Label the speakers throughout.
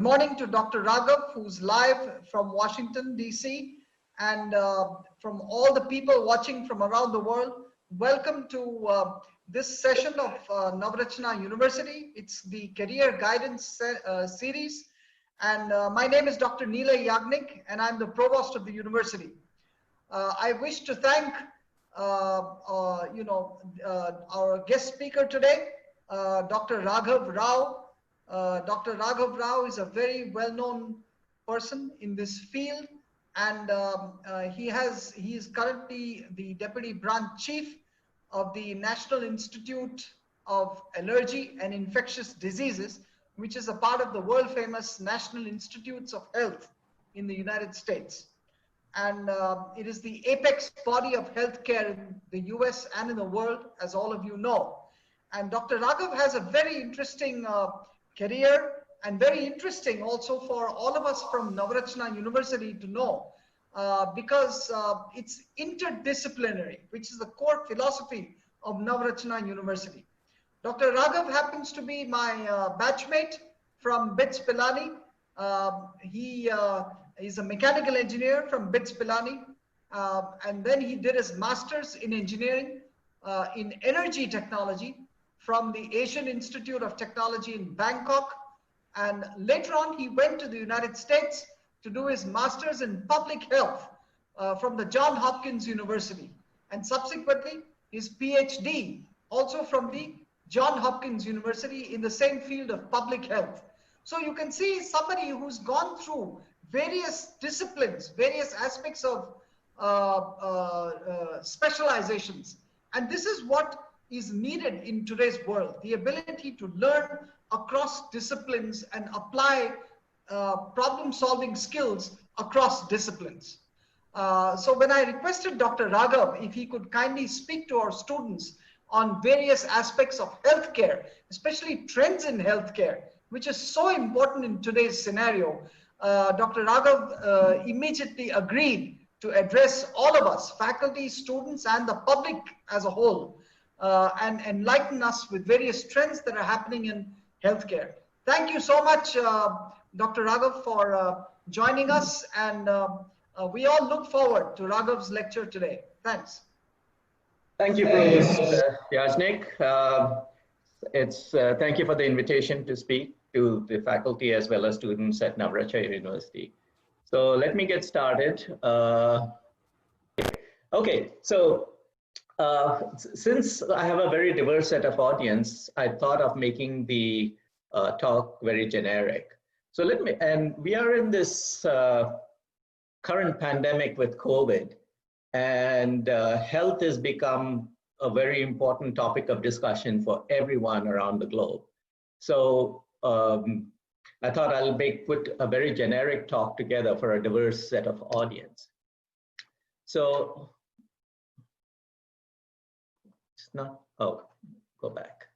Speaker 1: Good morning to Dr. Raghav, who's live from Washington, D.C., and from all the people watching from around the world. Welcome to this session of Navrachana University. It's the Career Guidance series. And my name is Dr. Neela Yagnik, and I'm the Provost of the university. I wish to thank our guest speaker today, Dr. Raghav Rao. Dr. Raghav Rao is a very well-known person in this field, and he is currently the Deputy Branch Chief of the National Institute of Allergy and Infectious Diseases, which is a part of the world-famous National Institutes of Health in the United States. And it is the apex body of healthcare in the US and in the world, as all of you know. And Dr. Raghav has a very interesting career, and very interesting also for all of us from Navrachana University to know, because it's interdisciplinary, which is the core philosophy of Navrachana University. Dr. Raghav happens to be my batchmate from BITS Pilani. He is a mechanical engineer from BITS Pilani, and then he did his master's in engineering in energy technology from the Asian Institute of Technology in Bangkok. And later on, he went to the United States to do his master's in public health from the Johns Hopkins University. And subsequently, his PhD also from the Johns Hopkins University in the same field of public health. So you can see somebody who's gone through various disciplines, various aspects of specializations. And this is what is needed in today's world, the ability to learn across disciplines and apply problem-solving skills across disciplines. So when I requested Dr. Raghav if he could kindly speak to our students on various aspects of healthcare, especially trends in healthcare, which is so important in today's scenario, Dr. Raghav immediately agreed to address all of us, faculty, students, and the public as a whole, and enlighten us with various trends that are happening in healthcare. Thank you so much, Dr. Raghav, for joining us, and we all look forward to Raghav's lecture today. Thanks.
Speaker 2: Thank you, Provost Yajnik. Thank you for the invitation to speak to the faculty as well as students at Navrachana University. So let me get started. Okay, so since I have a very diverse set of audience, I thought of making the talk very generic. So we are in this current pandemic with COVID, and health has become a very important topic of discussion for everyone around the globe. So I thought I'll put a very generic talk together for a diverse set of audience. So go back.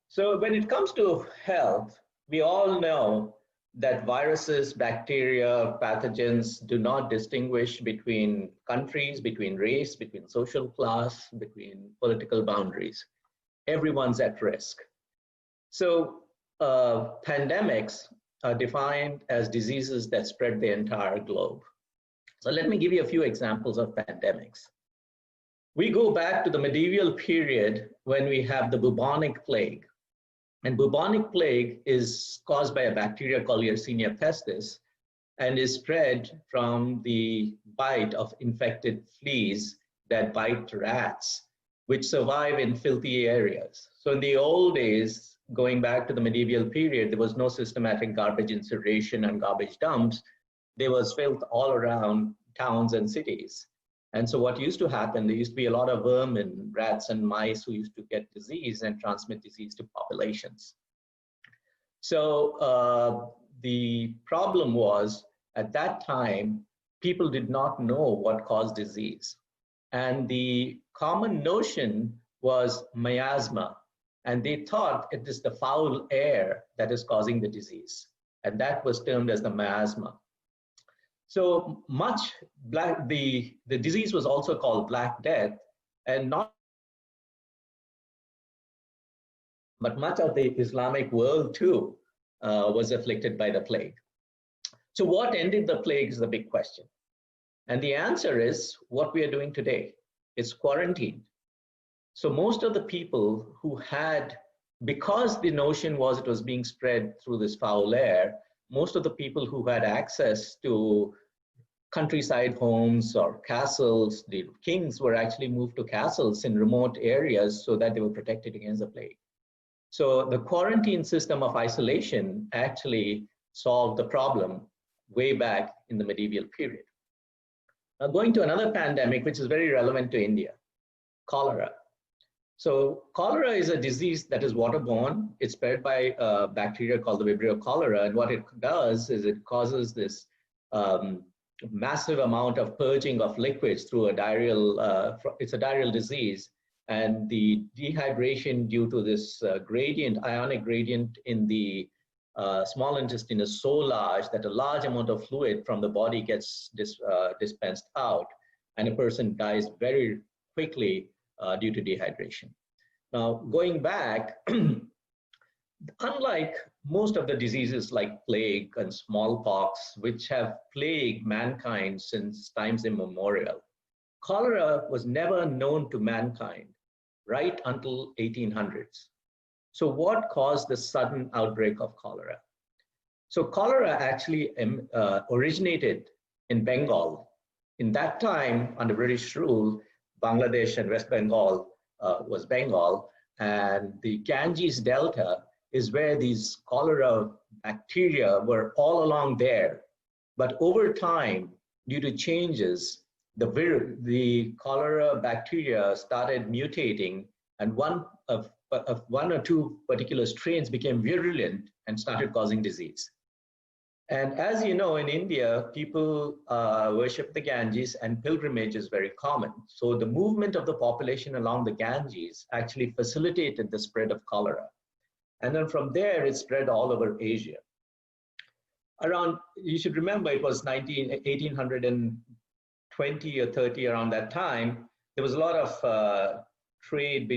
Speaker 2: So when it comes to health, we all know that viruses, bacteria, pathogens do not distinguish between countries, between race, between social class, between political boundaries. Everyone's at risk. So pandemics are defined as diseases that spread the entire globe. So let me give you a few examples of pandemics. We go back to the medieval period when we have the bubonic plague. And bubonic plague is caused by a bacteria called Yersinia pestis and is spread from the bite of infected fleas that bite rats, which survive in filthy areas. So in the old days, going back to the medieval period, there was no systematic garbage incineration and garbage dumps. There was filth all around towns and cities. And so what used to happen, there used to be a lot of vermin, rats and mice who used to get disease and transmit disease to populations. So the problem was, at that time, people did not know what caused disease. And the common notion was miasma. And they thought it is the foul air that is causing the disease. And that was termed as the miasma. So the disease was also called Black Death, and but much of the Islamic world too was afflicted by the plague. So what ended the plague is the big question. And the answer is what we are doing today. It's quarantine. So most of the people who had, because the notion was it was being spread through this foul air, most of the people who had access to countryside homes or castles, the kings were actually moved to castles in remote areas so that they were protected against the plague. So the quarantine system of isolation actually solved the problem way back in the medieval period. Now going to another pandemic, which is very relevant to India, cholera. So cholera is a disease that is waterborne. It's spread by a bacteria called the Vibrio cholera. And what it does is it causes this massive amount of purging of liquids through a diarrheal, it's a diarrheal disease. And the dehydration due to this ionic gradient in the small intestine is so large that a large amount of fluid from the body gets dispensed out, and a person dies very quickly due to dehydration. Now, going back, unlike most of the diseases like plague and smallpox, which have plagued mankind since times immemorial, cholera was never known to mankind right until 1800s. So what caused the sudden outbreak of cholera? So cholera actually originated in Bengal. In that time, under British rule, Bangladesh and West Bengal was Bengal, and the Ganges Delta is where these cholera bacteria were all along there. But over time, due to changes, the cholera bacteria started mutating, and one or two particular strains became virulent and started causing disease. And as you know, in India, people worship the Ganges, and pilgrimage is very common. So the movement of the population along the Ganges actually facilitated the spread of cholera. And then from there, it spread all over Asia. You should remember, it was 1820 or 30, around that time, there was a lot of trade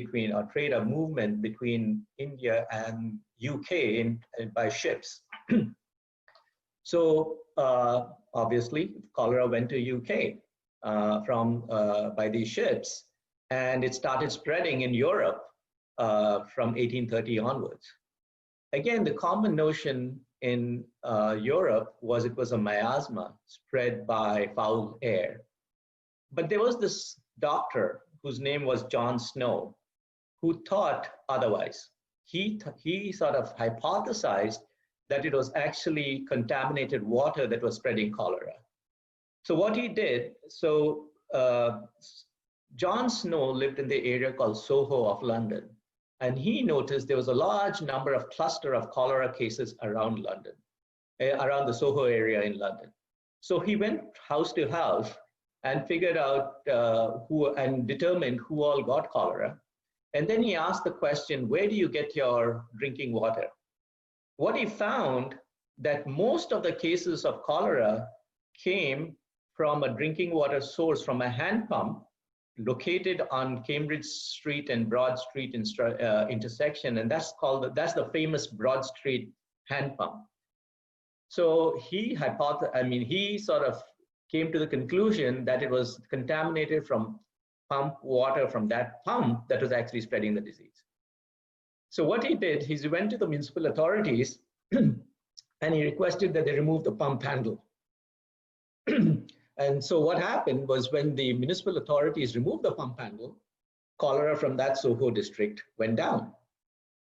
Speaker 2: or movement between India and UK by ships. So obviously, cholera went to UK by these ships, and it started spreading in Europe from 1830 onwards. Again, the common notion in Europe was it was a miasma spread by foul air. But there was this doctor whose name was John Snow, who thought otherwise. He sort of hypothesized that it was actually contaminated water that was spreading cholera. So what he did, John Snow lived in the area called Soho of London, and he noticed there was a large number of cluster of cholera cases around London, around the Soho area in London. So he went house to house and figured out and determined who all got cholera. And then he asked the question, where do you get your drinking water? What he found that most of the cases of cholera came from a drinking water source from a hand pump located on Cambridge Street and Broad Street intersection, and that's the famous Broad Street hand pump. So he sort of came to the conclusion that it was contaminated from pump water from that pump that was actually spreading the disease. So what he did, he went to the municipal authorities and he requested that they remove the pump handle. And so what happened was, when the municipal authorities removed the pump handle, cholera from that Soho district went down.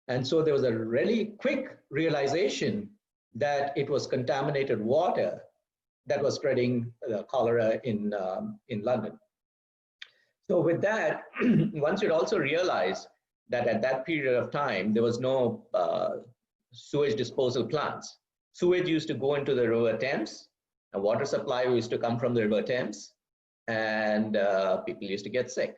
Speaker 2: And so there was a really quick realization that it was contaminated water that was spreading cholera in London. So with that, one should also realize that at that period of time, there was no sewage disposal plants. Sewage used to go into the River Thames, a water supply used to come from the River Thames, and people used to get sick.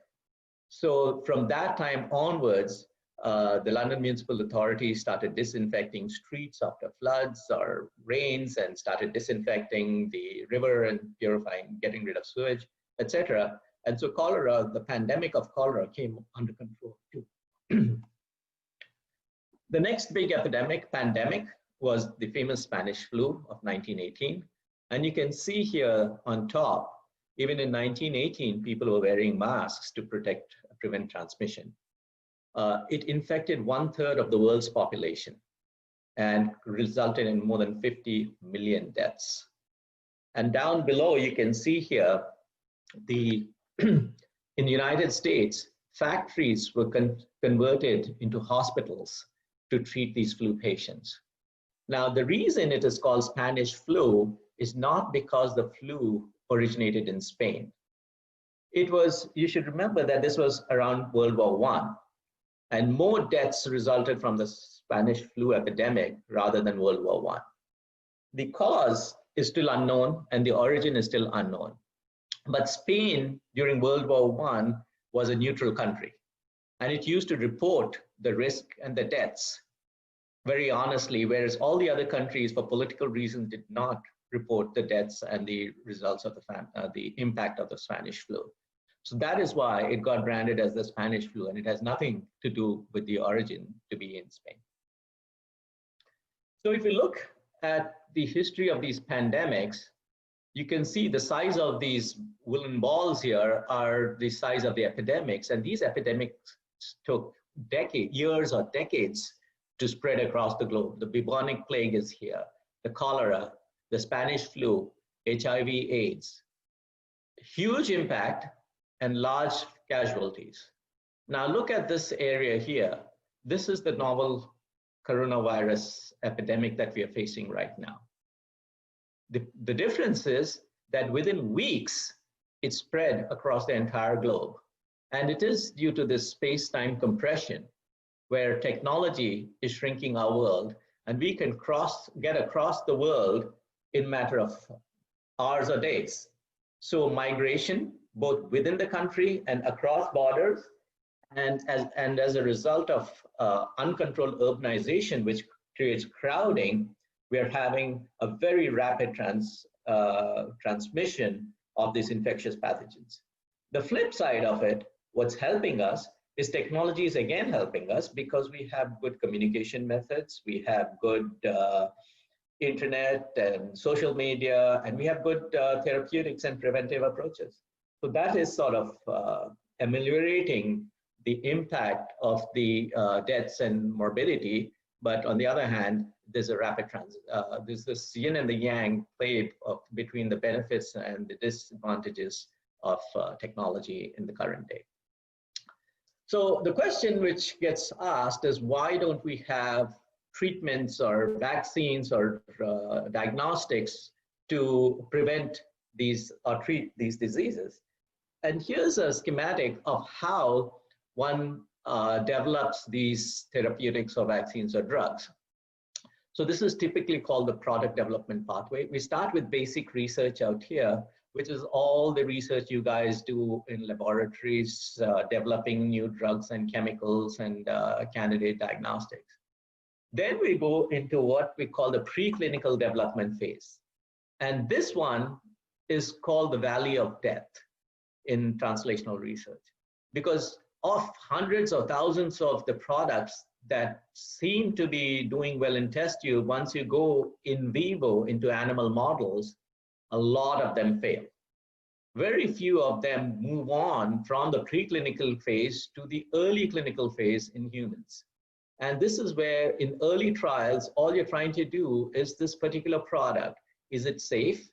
Speaker 2: So from that time onwards, the London Municipal Authority started disinfecting streets after floods or rains, and started disinfecting the river and purifying, getting rid of sewage, etc. And so cholera, the pandemic of cholera, came under control too. The next big pandemic was the famous Spanish flu of 1918. And you can see here on top, even in 1918, people were wearing masks to prevent transmission. It infected 1/3 of the world's population and resulted in more than 50 million deaths. And down below, you can see here, in the United States, factories were converted into hospitals to treat these flu patients. Now, the reason it is called Spanish flu is not because the flu originated in Spain. You should remember that this was around World War I, and more deaths resulted from the Spanish flu epidemic rather than World War I. The cause is still unknown and the origin is still unknown. But Spain during World War I was a neutral country, and it used to report the risk and the deaths very honestly, whereas all the other countries for political reasons did not report the deaths and the results of the impact of the Spanish flu. So that is why it got branded as the Spanish flu, and it has nothing to do with the origin to be in Spain. So if you look at the history of these pandemics, you can see the size of these woolen balls here are the size of the epidemics, and these epidemics took years or decades to spread across the globe. The bubonic plague is here, the cholera, the Spanish flu, HIV/AIDS. Huge impact and large casualties. Now look at this area here. This is the novel coronavirus epidemic that we are facing right now. The difference is that within weeks, it spread across the entire globe. And it is due to this space-time compression where technology is shrinking our world, and we can get across the world in a matter of hours or days. So migration, both within the country and across borders, and as a result of uncontrolled urbanization, which creates crowding, we are having a very rapid transmission of these infectious pathogens. The flip side of it, what's helping us is technology is again helping us because we have good communication methods, we have good internet and social media, and we have good therapeutics and preventive approaches. So that is sort of ameliorating the impact of the deaths and morbidity. But on the other hand, there's a rapid there's this yin and the yang play between the benefits and the disadvantages of technology in the current day. So the question which gets asked is, why don't we have treatments or vaccines or diagnostics to prevent these or treat these diseases? And here's a schematic of how one develops these therapeutics or vaccines or drugs. So this is typically called the product development pathway. We start with basic research out here, which is all the research you guys do in laboratories, developing new drugs and chemicals and candidate diagnostics. Then we go into what we call the preclinical development phase. And this one is called the valley of death in translational research, because of hundreds or thousands of the products that seem to be doing well in test tube, once you go in vivo into animal models, a lot of them fail. Very few of them move on from the preclinical phase to the early clinical phase in humans. And this is where in early trials, all you're trying to do is this particular product, is it safe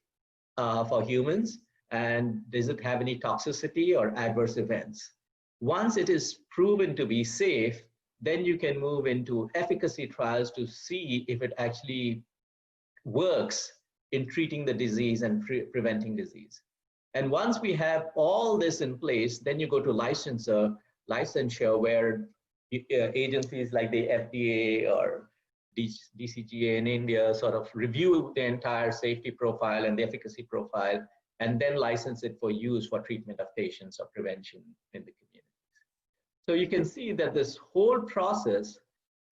Speaker 2: for humans? And does it have any toxicity or adverse events? Once it is proven to be safe, then you can move into efficacy trials to see if it actually works in treating the disease and preventing disease. And once we have all this in place, then you go to licensure, where agencies like the FDA or DCGA in India sort of review the entire safety profile and the efficacy profile, and then license it for use for treatment of patients or prevention in the community. So you can see that this whole process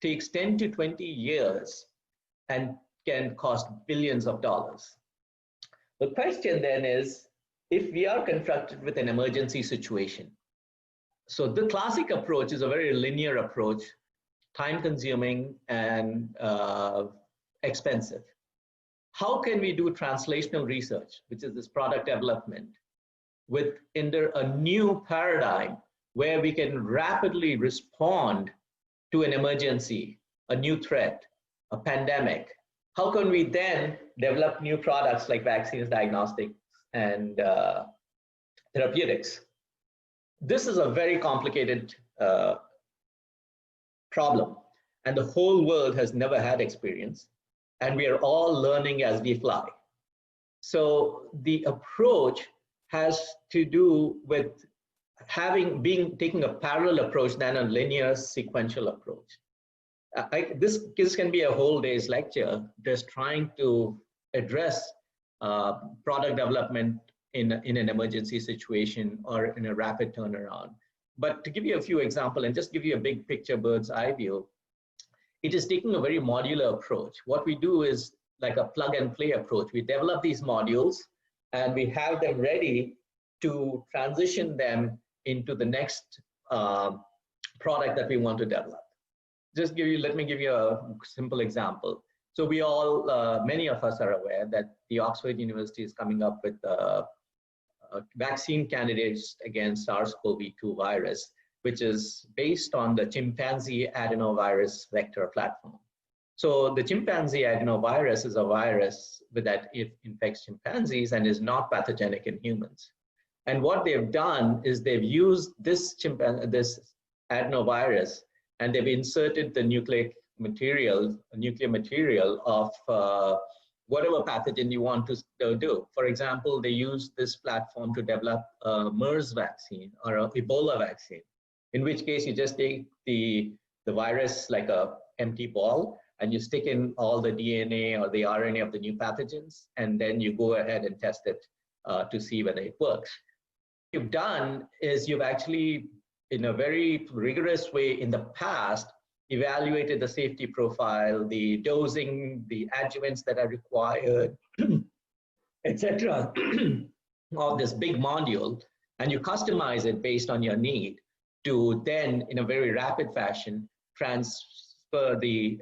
Speaker 2: takes 10 to 20 years and can cost billions of dollars. The question then is, if we are confronted with an emergency situation. So the classic approach is a very linear approach, time consuming and expensive. How can we do translational research, which is this product development, under a new paradigm where we can rapidly respond to an emergency, a new threat, a pandemic? How can we then develop new products like vaccines, diagnostics, and therapeutics? This is a very complicated problem, and the whole world has never had experience, and we are all learning as we fly. So the approach has to do with taking a parallel approach than a linear sequential approach. This can be a whole day's lecture, just trying to address product development in an emergency situation or in a rapid turnaround. But to give you a few examples and just give you a big picture bird's eye view, it is taking a very modular approach. What we do is like a plug and play approach. We develop these modules and we have them ready to transition them into the next product that we want to develop. Let me give you a simple example. So we all, many of us are aware that the Oxford University is coming up with vaccine candidates against SARS-CoV-2 virus, which is based on the chimpanzee adenovirus vector platform. So the chimpanzee adenovirus is a virus that infects chimpanzees and is not pathogenic in humans. And what they've done is they've used this adenovirus and they've inserted the nuclear material of whatever pathogen you want to do. For example, they use this platform to develop a MERS vaccine or an Ebola vaccine, in which case you just take the virus like a empty ball and you stick in all the DNA or the RNA of the new pathogens, and then you go ahead and test it to see whether it works. What you've done is you've actually, in a very rigorous way in the past, evaluated the safety profile, the dosing, the adjuvants that are required, etc., of this big module, and you customize it based on your need to then, in a very rapid fashion, transfer the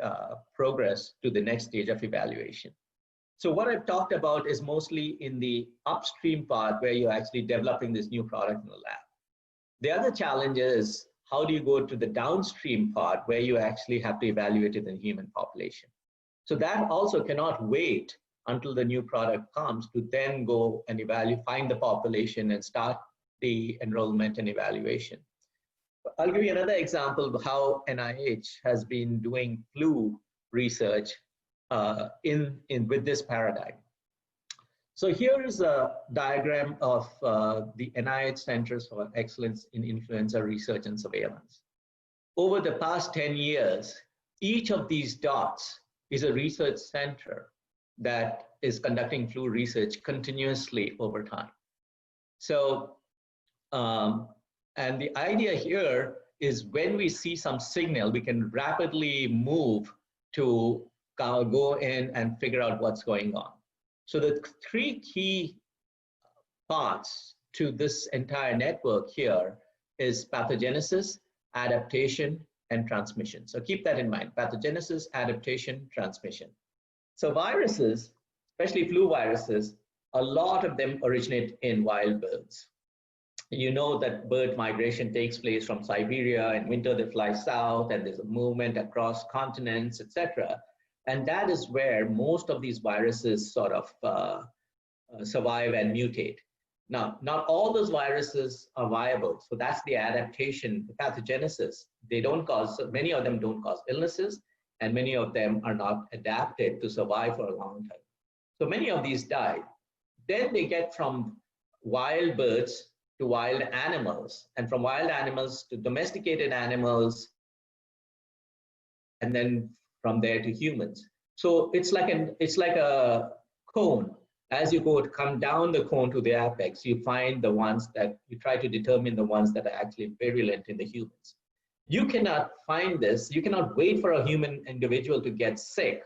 Speaker 2: progress to the next stage of evaluation. So what I've talked about is mostly in the upstream part where you're actually developing this new product in the lab. The other challenge is, how do you go to the downstream part where you actually have to evaluate it in the human population? So that also cannot wait until the new product comes to then go and find the population and start the enrollment and evaluation. I'll give you another example of how NIH has been doing flu research with this paradigm. So here is a diagram of the NIH Centers for Excellence in Influenza Research and Surveillance. Over the past 10 years, each of these dots is a research center that is conducting flu research continuously over time. So, and the idea here is when we see some signal, we can rapidly move to go in and figure out what's going on. So the three key parts to this entire network here is pathogenesis, adaptation, and transmission. So keep that in mind: pathogenesis, adaptation, transmission. So viruses, especially flu viruses, a lot of them originate in wild birds. You know that bird migration takes place from Siberia. In winter, they fly south, and there's a movement across continents, etc. And that is where most of these viruses sort of survive and mutate. Now, not all those viruses are viable. So that's the adaptation, the pathogenesis. Many of them don't cause illnesses, and many of them are not adapted to survive for a long time. So many of these die. Then they get from wild birds to wild animals, and from wild animals to domesticated animals, and then from there to humans. So it's like a cone. As you come down the cone to the apex, you find the ones that you try to determine the ones that are actually virulent in the humans. You cannot find this. You cannot wait for a human individual to get sick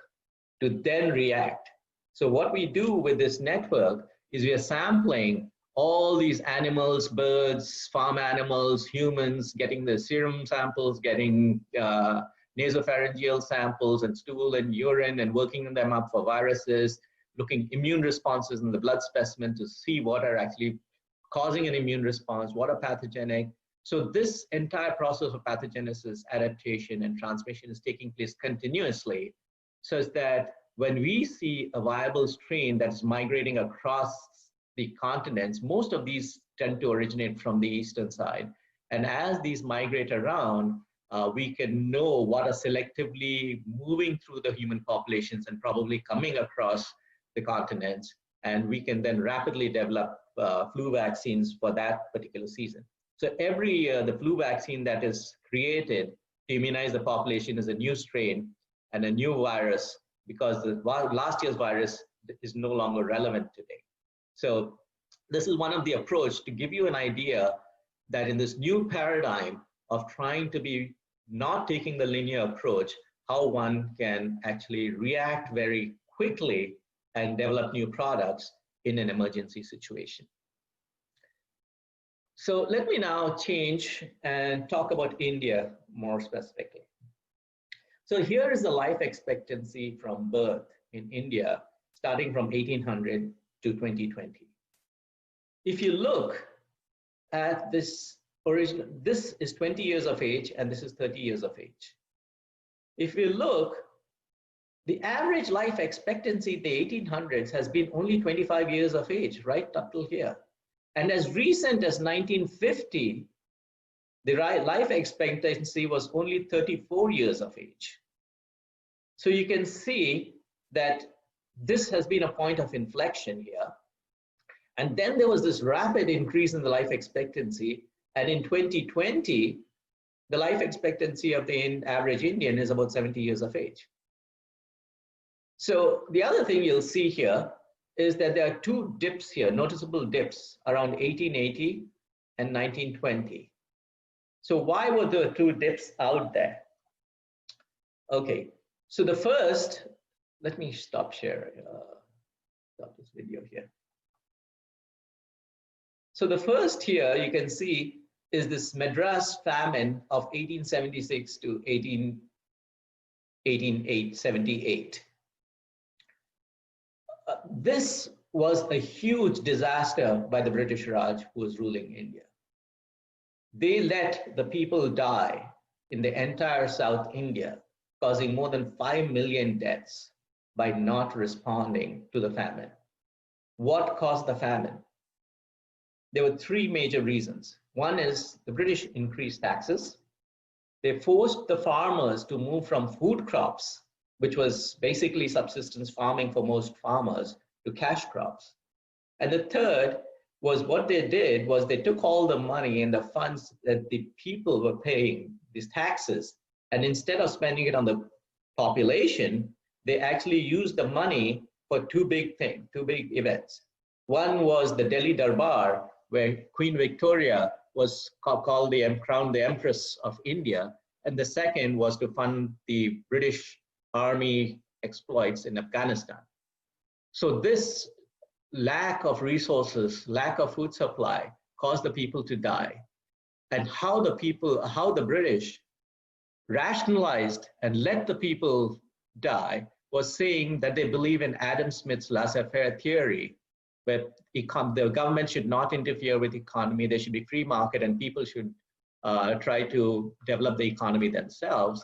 Speaker 2: to then react. So what we do with this network is we are sampling all these animals, birds, farm animals, humans, getting the serum samples, getting nasopharyngeal samples and stool and urine and working them up for viruses, looking immune responses in the blood specimen to see what are actually causing an immune response, what are pathogenic. So this entire process of pathogenesis, adaptation, and transmission is taking place continuously, such that when we see a viable strain that's migrating across the continents, most of these tend to originate from the eastern side. And as these migrate around, we can know what are selectively moving through the human populations and probably coming across the continents. And we can then rapidly develop flu vaccines for that particular season. So every year, the flu vaccine that is created to immunize the population is a new strain and a new virus, because the last year's virus is no longer relevant today. So this is one of the approach to give you an idea that in this new paradigm of trying to be not taking the linear approach, how one can actually react very quickly and develop new products in an emergency situation. So let me now change and talk about India more specifically. So here is the life expectancy from birth in India, starting from 1800 to 2020. If you look at this original, this is 20 years of age and this is 30 years of age. If you look, the average life expectancy in the 1800s has been only 25 years of age, right up till here. And as recent as 1950, the life expectancy was only 34 years of age. So you can see that this has been a point of inflection here. And then there was this rapid increase in the life expectancy. And in 2020, the life expectancy of the average Indian is about 70 years of age. So the other thing you'll see here is that there are two dips here, noticeable dips around 1880 and 1920. So why were the two dips out there? Okay, so the first, let me stop sharing, stop this video here. So the first here you can see is this Madras famine of 1876 to 1878. This was a huge disaster by the British Raj who was ruling India. They let the people die in the entire South India, causing more than 5 million deaths by not responding to the famine. What caused the famine? There were three major reasons. One is the British increased taxes. They forced the farmers to move from food crops, which was basically subsistence farming for most farmers, to cash crops. And the third was what they did was they took all the money and the funds that the people were paying, these taxes, and instead of spending it on the population, they actually used the money for two big events. One was the Delhi Darbar, where Queen Victoria was crowned the Empress of India. And the second was to fund the British Army exploits in Afghanistan. So this lack of resources, lack of food supply caused the people to die. And how the British rationalized and let the people die was saying that they believe in Adam Smith's laissez-faire theory, where the government should not interfere with the economy, there should be free market and people should try to develop the economy themselves.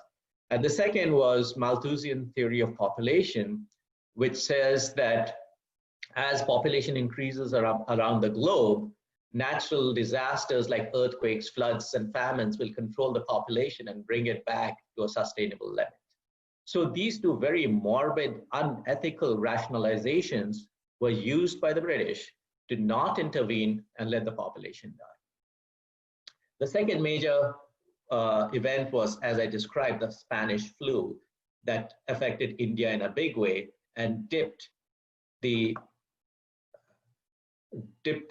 Speaker 2: And the second was Malthusian theory of population, which says that as population increases around the globe, natural disasters like earthquakes, floods, and famines will control the population and bring it back to a sustainable limit. So these two very morbid, unethical rationalizations were used by the British to not intervene and let the population die. The second major event was, as I described, the Spanish flu that affected India in a big way and dipped the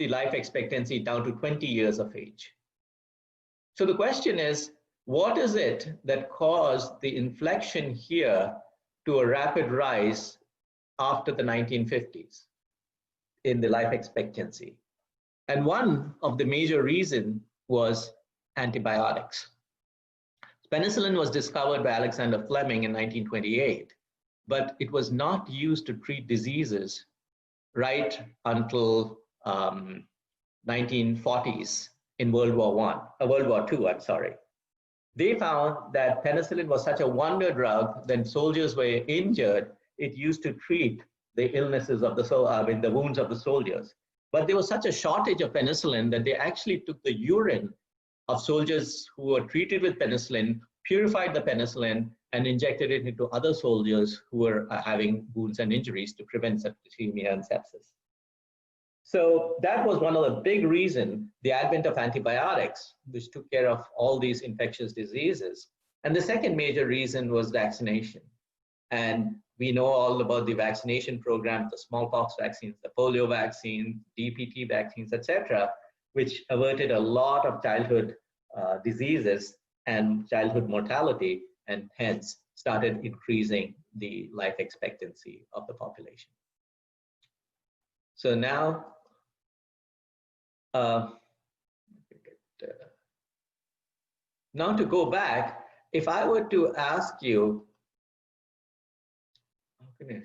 Speaker 2: life expectancy down to 20 years of age. So the question is, what is it that caused the inflection here to a rapid rise after the 1950s in the life expectancy? And one of the major reasons was antibiotics. Penicillin was discovered by Alexander Fleming in 1928, but it was not used to treat diseases right until 1940s in World War II, I'm sorry. They found that penicillin was such a wonder drug that soldiers were injured, it used to treat the illnesses of the wounds of the soldiers. But there was such a shortage of penicillin that they actually took the urine of soldiers who were treated with penicillin, purified the penicillin, and injected it into other soldiers who were having wounds and injuries to prevent septicemia and sepsis. So that was one of the big reasons, the advent of antibiotics, which took care of all these infectious diseases. And the second major reason was vaccination. And we know all about the vaccination programs, the smallpox vaccines, the polio vaccine, DPT vaccines, etc., which averted a lot of childhood diseases and childhood mortality, and hence started increasing the life expectancy of the population. So now, now to go back, if I were to ask you, how can I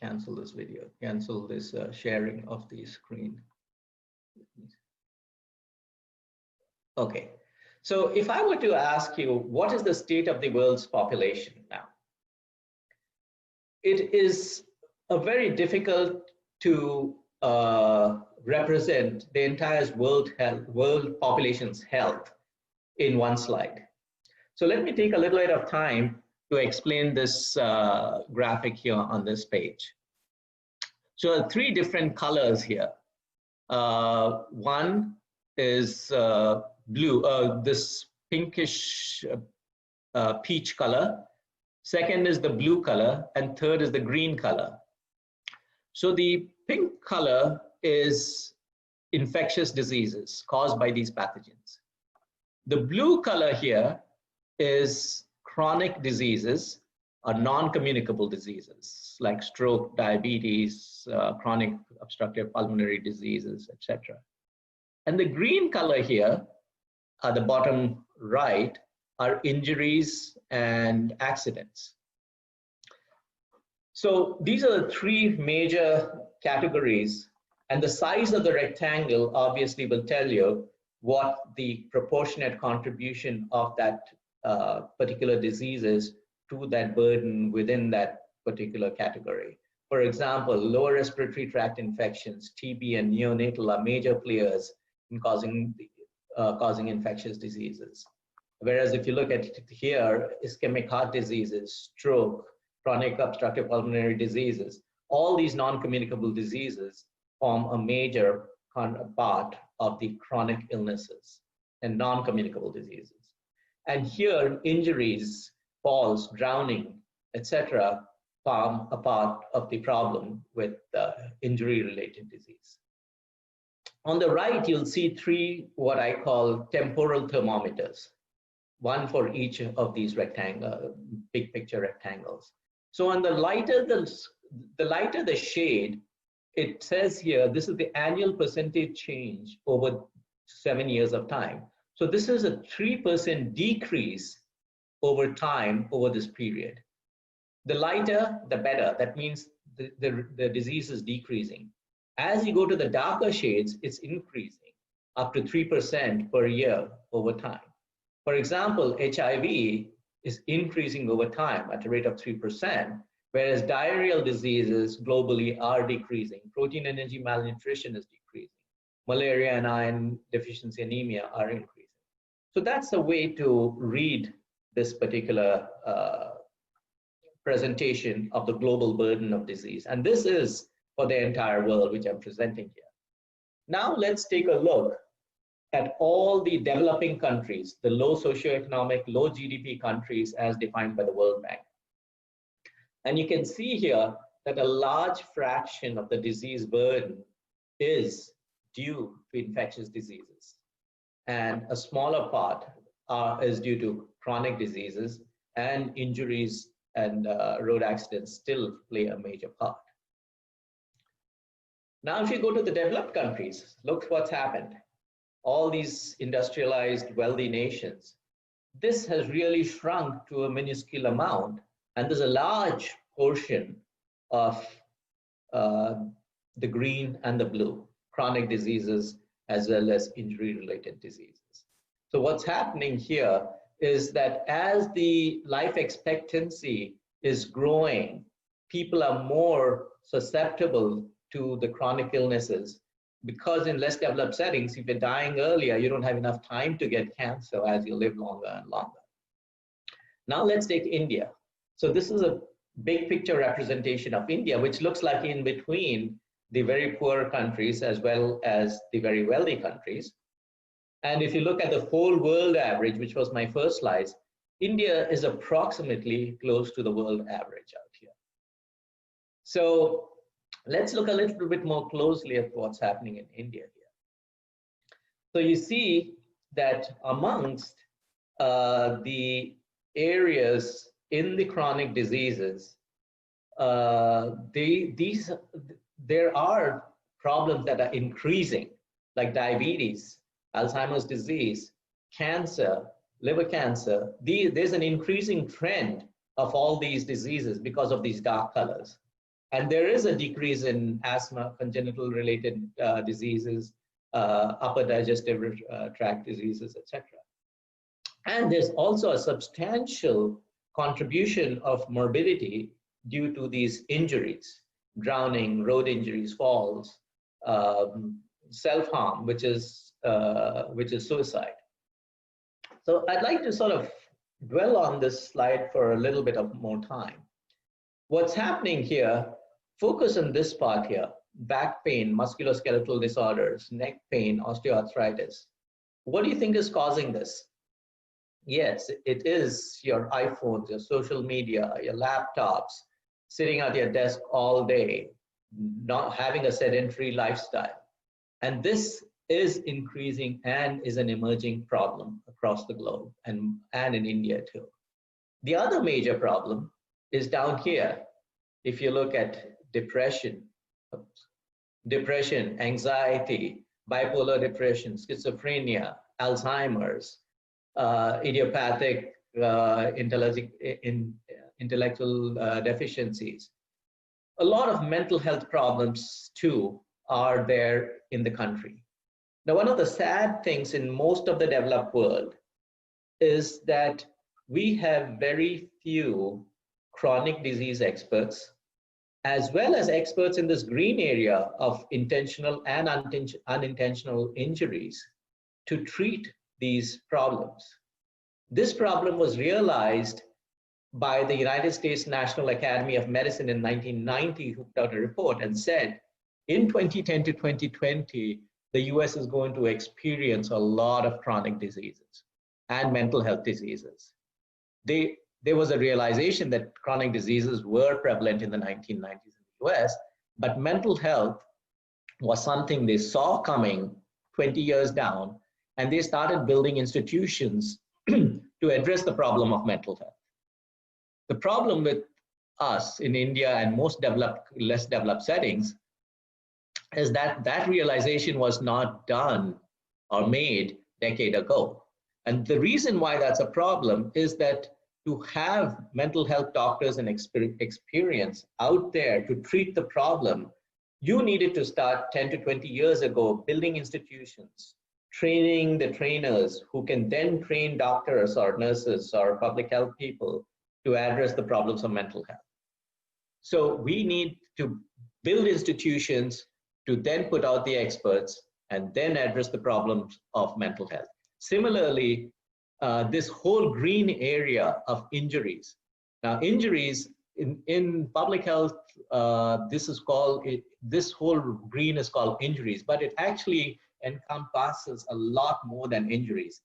Speaker 2: cancel this video, cancel this sharing of the screen? Okay, so if I were to ask you, what is the state of the world's population now? It is a very difficult to represent the entire world population's health in one slide. So let me take a little bit of time to explain this graphic here on this page. So three different colors here. One is blue, this pinkish peach color. Second is the blue color, and third is the green color. So the pink color is infectious diseases caused by these pathogens. The blue color here is chronic diseases or non-communicable diseases like stroke, diabetes, chronic obstructive pulmonary diseases, etc. And the green color here, at the bottom right, are injuries and accidents. So these are the three major categories, and the size of the rectangle obviously will tell you what the proportionate contribution of that particular disease is to that burden within that particular category. For example, lower respiratory tract infections, TB and neonatal are major players in causing infectious diseases. Whereas if you look at it here, ischemic heart diseases, stroke, chronic obstructive pulmonary diseases, all these non-communicable diseases form a major part of the chronic illnesses and non-communicable diseases. And here, injuries, falls, drowning, etc., form a part of the problem with injury-related disease. On the right, you'll see three what I call temporal thermometers, one for each of these big picture rectangles. So on the lighter the shade, it says here, this is the annual percentage change over 7 years of time. So this is a 3% decrease over time over this period. The lighter, the better. That means the disease is decreasing. As you go to the darker shades, it's increasing up to 3% per year over time. For example, HIV is increasing over time at a rate of 3%, whereas diarrheal diseases globally are decreasing. Protein energy malnutrition is decreasing. Malaria and iron deficiency anemia are increasing. So that's a way to read this particular presentation of the global burden of disease. And this is for the entire world, which I'm presenting here. Now let's take a look at all the developing countries, the low socioeconomic, low GDP countries as defined by the World Bank. And you can see here that a large fraction of the disease burden is due to infectious diseases. And a smaller part is due to chronic diseases, and injuries and road accidents still play a major part. Now, if you go to the developed countries, look what's happened. All these industrialized, wealthy nations, this has really shrunk to a minuscule amount, and there's a large portion of the green and the blue, chronic diseases as well as injury-related diseases. So what's happening here is that as the life expectancy is growing, people are more susceptible to the chronic illnesses, because in less developed settings, if you're dying earlier, you don't have enough time to get cancer as you live longer and longer. Now let's take India. So this is a big picture representation of India, which looks like in between the very poor countries as well as the very wealthy countries. And if you look at the whole world average, which was my first slide, India is approximately close to the world average out here. So let's look a little bit more closely at what's happening in India here. So you see that amongst the areas in the chronic diseases, there are problems that are increasing, like diabetes, Alzheimer's disease, cancer, liver cancer. There's an increasing trend of all these diseases because of these dark colors. And there is a decrease in asthma, congenital related diseases, upper digestive tract diseases, etc. And there's also a substantial contribution of morbidity due to these injuries, drowning, road injuries, falls, self-harm, which is suicide. So I'd like to sort of dwell on this slide for a little bit of more time. What's happening here, focus on this part here: back pain, musculoskeletal disorders, neck pain, osteoarthritis. What do you think is causing this? Yes, it is your iPhones, your social media, your laptops, sitting at your desk all day, not having a sedentary lifestyle. And this is increasing and is an emerging problem across the globe and in India too. The other major problem is down here. If you look at depression, anxiety, bipolar depression, schizophrenia, Alzheimer's, idiopathic intellectual deficiencies. A lot of mental health problems too are there in the country. Now, one of the sad things in most of the developed world is that we have very few chronic disease experts, as well as experts in this green area of intentional and unintentional injuries to treat these problems. This problem was realized by the United States National Academy of Medicine in 1990, who put out a report and said, in 2010 to 2020, the US is going to experience a lot of chronic diseases and mental health diseases. There was a realization that chronic diseases were prevalent in the 1990s in the US, but mental health was something they saw coming 20 years down, and they started building institutions to address the problem of mental health. The problem with us in India and most developed, less developed settings is that that realization was not done or made a decade ago. And the reason why that's a problem is that to have mental health doctors and experience out there to treat the problem, you needed to start 10 to 20 years ago building institutions, training the trainers who can then train doctors or nurses or public health people to address the problems of mental health. So we need to build institutions to then put out the experts and then address the problems of mental health. Similarly, this whole green area of injuries. Now, injuries in public health, this whole green is called injuries, but it actually encompasses a lot more than injuries.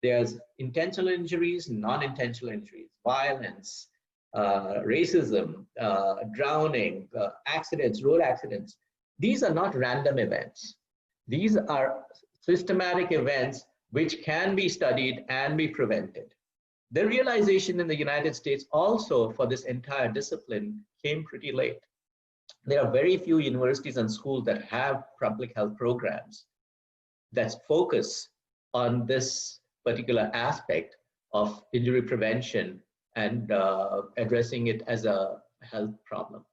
Speaker 2: There's intentional injuries, non-intentional injuries, violence, racism, drowning, accidents, road accidents. These are not random events. These are systematic events which can be studied and be prevented. The realization in the United States also for this entire discipline came pretty late. There are very few universities and schools that have public health programs that focus on this particular aspect of injury prevention and addressing it as a health problem.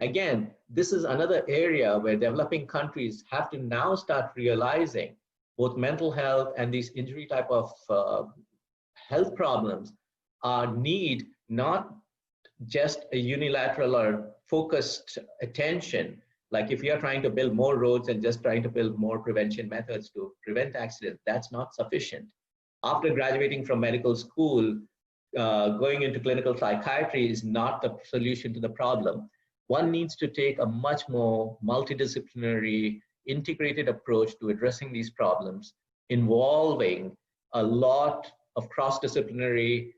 Speaker 2: Again, this is another area where developing countries have to now start realizing both mental health and these injury type of health problems need not just a unilateral or focused attention. Like if you are trying to build more roads and just trying to build more prevention methods to prevent accidents, that's not sufficient. After graduating from medical school, going into clinical psychiatry is not the solution to the problem. One needs to take a much more multidisciplinary, integrated approach to addressing these problems, involving a lot of cross-disciplinary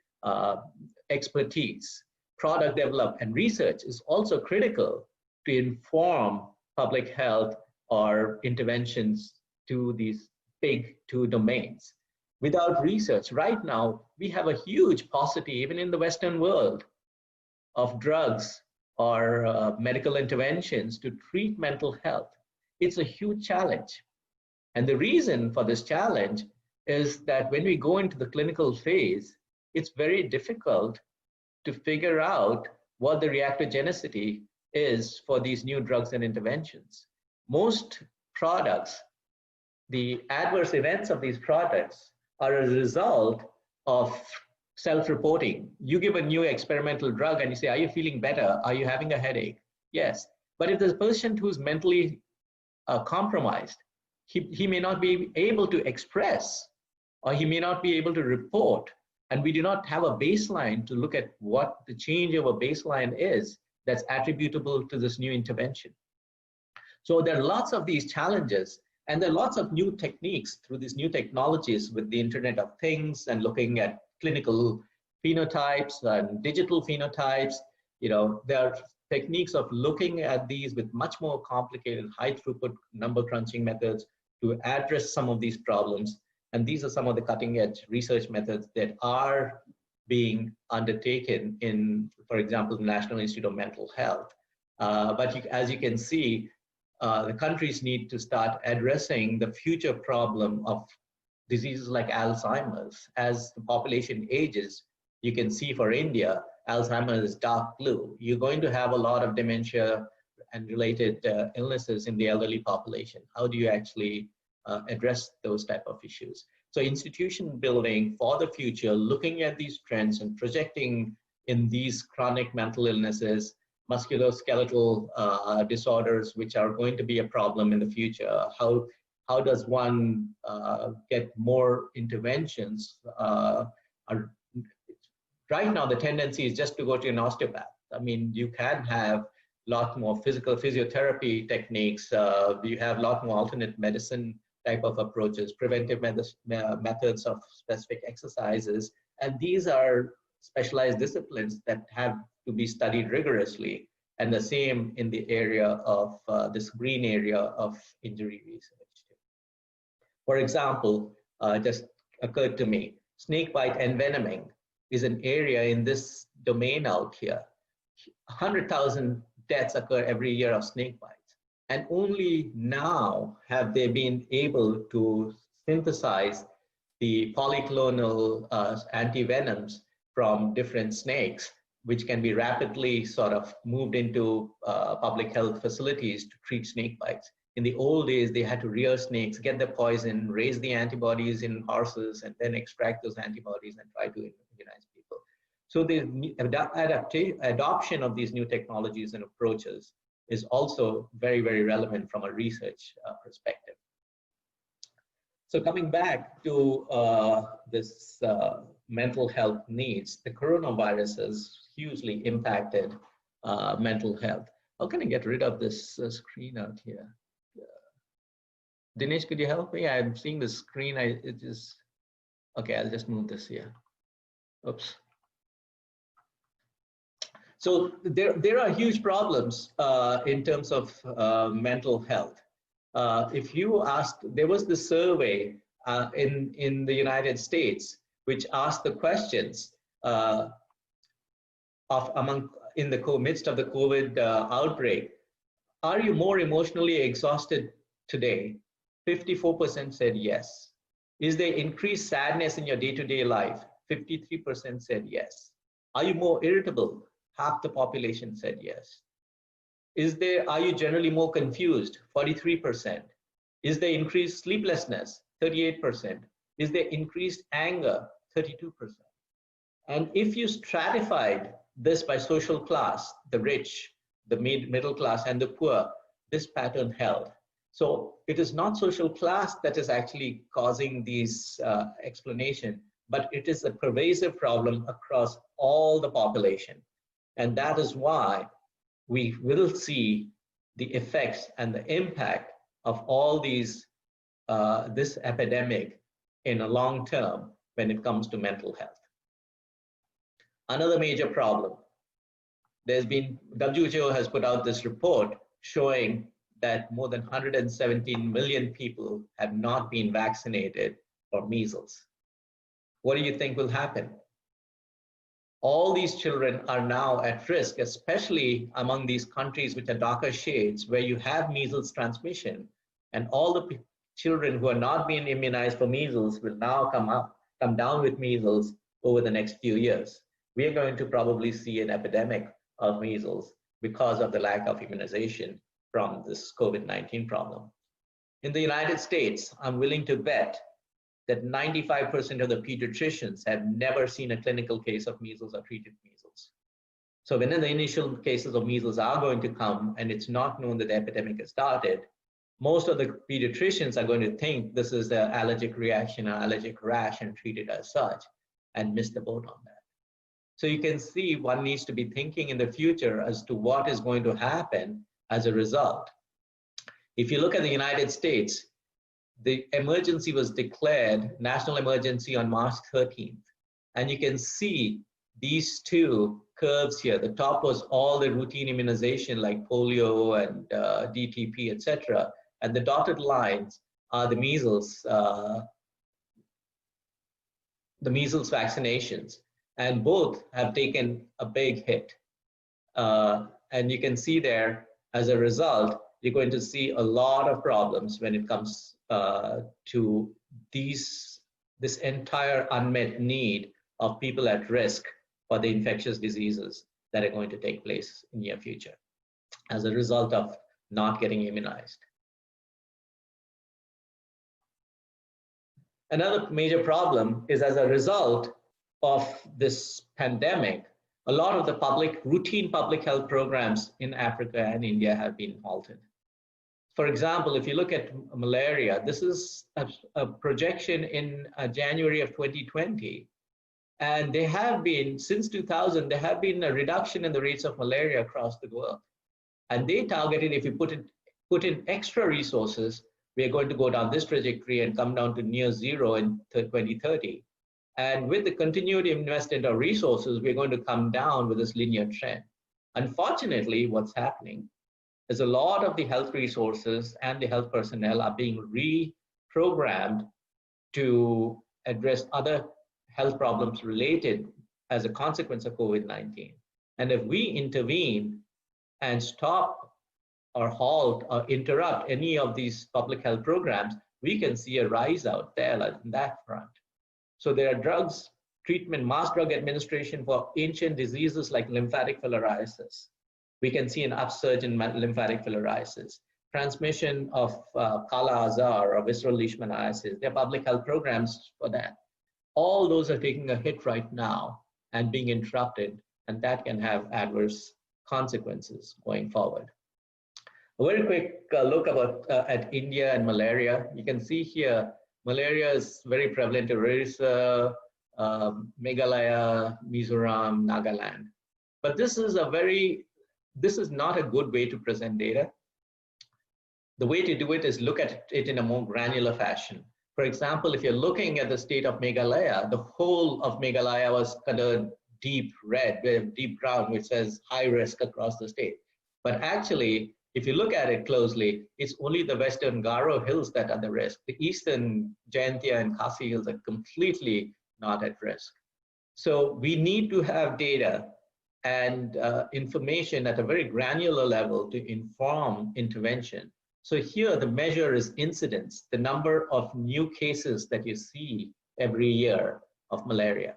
Speaker 2: expertise. Product development and research is also critical to inform public health or interventions to these big two domains. Without research, right now, we have a huge paucity, even in the Western world, of drugs or medical interventions to treat mental health. It's a huge challenge. And the reason for this challenge is that when we go into the clinical phase, it's very difficult to figure out what the reactogenicity is for these new drugs and interventions. Most products, the adverse events of these products are a result of self-reporting. You give a new experimental drug and you say, are you feeling better? Are you having a headache? Yes. But if there's a patient who's mentally compromised, he may not be able to express, or he may not be able to report, and we do not have a baseline to look at what the change of a baseline is that's attributable to this new intervention. So there are lots of these challenges, and there are lots of new techniques through these new technologies with the Internet of Things and looking at clinical phenotypes and digital phenotypes. You know, there are techniques of looking at these with much more complicated, high throughput number crunching methods to address some of these problems. And these are some of the cutting edge research methods that are being undertaken in, for example, the National Institute of Mental Health. As you can see, the countries need to start addressing the future problem of diseases like Alzheimer's. As the population ages, you can see for India, Alzheimer's is dark blue. You're going to have a lot of dementia and related illnesses in the elderly population. How do you actually address those type of issues? So institution building for the future, looking at these trends and projecting in these chronic mental illnesses, musculoskeletal disorders, which are going to be a problem in the future. How does one get more interventions? Right now, the tendency is just to go to an osteopath. I mean, you can have a lot more physical physiotherapy techniques. You have a lot more alternate medicine type of approaches, preventive methods of specific exercises. And these are specialized disciplines that have to be studied rigorously. And the same in the area of this green area of injury research. For example, just occurred to me, snakebite envenoming is an area in this domain out here. 100,000 deaths occur every year of snake bites. And only now have they been able to synthesize the polyclonal antivenoms from different snakes, which can be rapidly sort of moved into public health facilities to treat snake bites. In the old days, they had to rear snakes, get the poison, raise the antibodies in horses, and then extract those antibodies and try to immunize people. So the adoption of these new technologies and approaches is also very, very relevant from a research perspective. So coming back to this mental health needs, the coronavirus has hugely impacted mental health. How can I get rid of this screen out here? Dinesh, could you help me? I'm seeing the screen. Okay, I'll just move this here. Oops. So there are huge problems in terms of mental health. If you asked, there was this survey in the United States which asked the questions in the midst of the COVID outbreak. Are you more emotionally exhausted today? 54% said yes. Is there increased sadness in your day-to-day life? 53% said yes. Are you more irritable? Half the population said yes. Are you generally more confused? 43%. Is there increased sleeplessness? 38%. Is there increased anger? 32%. And if you stratified this by social class, the rich, the middle class, and the poor, this pattern held. So it is not social class that is actually causing these explanation, but it is a pervasive problem across all the population. And that is why we will see the effects and the impact of all these, this epidemic in a long term when it comes to mental health. Another major problem, WHO has put out this report showing that more than 117 million people have not been vaccinated for measles. What do you think will happen? All these children are now at risk, especially among these countries which are darker shades, where you have measles transmission, and all the children who are not being immunized for measles will now come down with measles over the next few years. We are going to probably see an epidemic of measles because of the lack of immunization from this COVID-19 problem. In the United States, I'm willing to bet that 95% of the pediatricians have never seen a clinical case of measles or treated measles. So when the initial cases of measles are going to come and it's not known that the epidemic has started, most of the pediatricians are going to think this is an allergic reaction or allergic rash and treat it as such and miss the boat on that. So you can see one needs to be thinking in the future as to what is going to happen as a result. If you look at the United States, the emergency was declared national emergency on March 13th. And you can see these two curves here. The top was all the routine immunization like polio and DTP, etc. And the dotted lines are the measles vaccinations. And both have taken a big hit. And you can see there, as a result, you're going to see a lot of problems when it comes to this entire unmet need of people at risk for the infectious diseases that are going to take place in the near future as a result of not getting immunized. Another major problem is, as a result of this pandemic, a lot of the routine public health programs in Africa and India have been halted. For example, if you look at malaria, this is a projection in January of 2020. And there have been, since 2000, there have been a reduction in the rates of malaria across the world. And they targeted, if you put in extra resources, we are going to go down this trajectory and come down to near zero in 2030. And with the continued investment of resources, we're going to come down with this linear trend. Unfortunately, what's happening is a lot of the health resources and the health personnel are being reprogrammed to address other health problems related as a consequence of COVID-19. And if we intervene and stop or halt or interrupt any of these public health programs, we can see a rise out there on that front. So there are drugs, treatment, mass drug administration for ancient diseases like lymphatic filariasis. We can see an upsurge in lymphatic filariasis. Transmission of Kala Azar or visceral leishmaniasis. There are public health programs for that. All those are taking a hit right now and being interrupted, and that can have adverse consequences going forward. A very quick look at India and malaria. You can see here, malaria is very prevalent in Orissa, Meghalaya, Mizoram, Nagaland. But this is not a good way to present data. The way to do it is look at it in a more granular fashion. For example, if you're looking at the state of Meghalaya, the whole of Meghalaya was colored deep red, deep brown, which says high risk across the state. But actually, if you look at it closely, it's only the western Garo hills that are the risk. The eastern Jaintia and Khasi hills are completely not at risk. So we need to have data and information at a very granular level to inform intervention. So here the measure is incidence, the number of new cases that you see every year of malaria.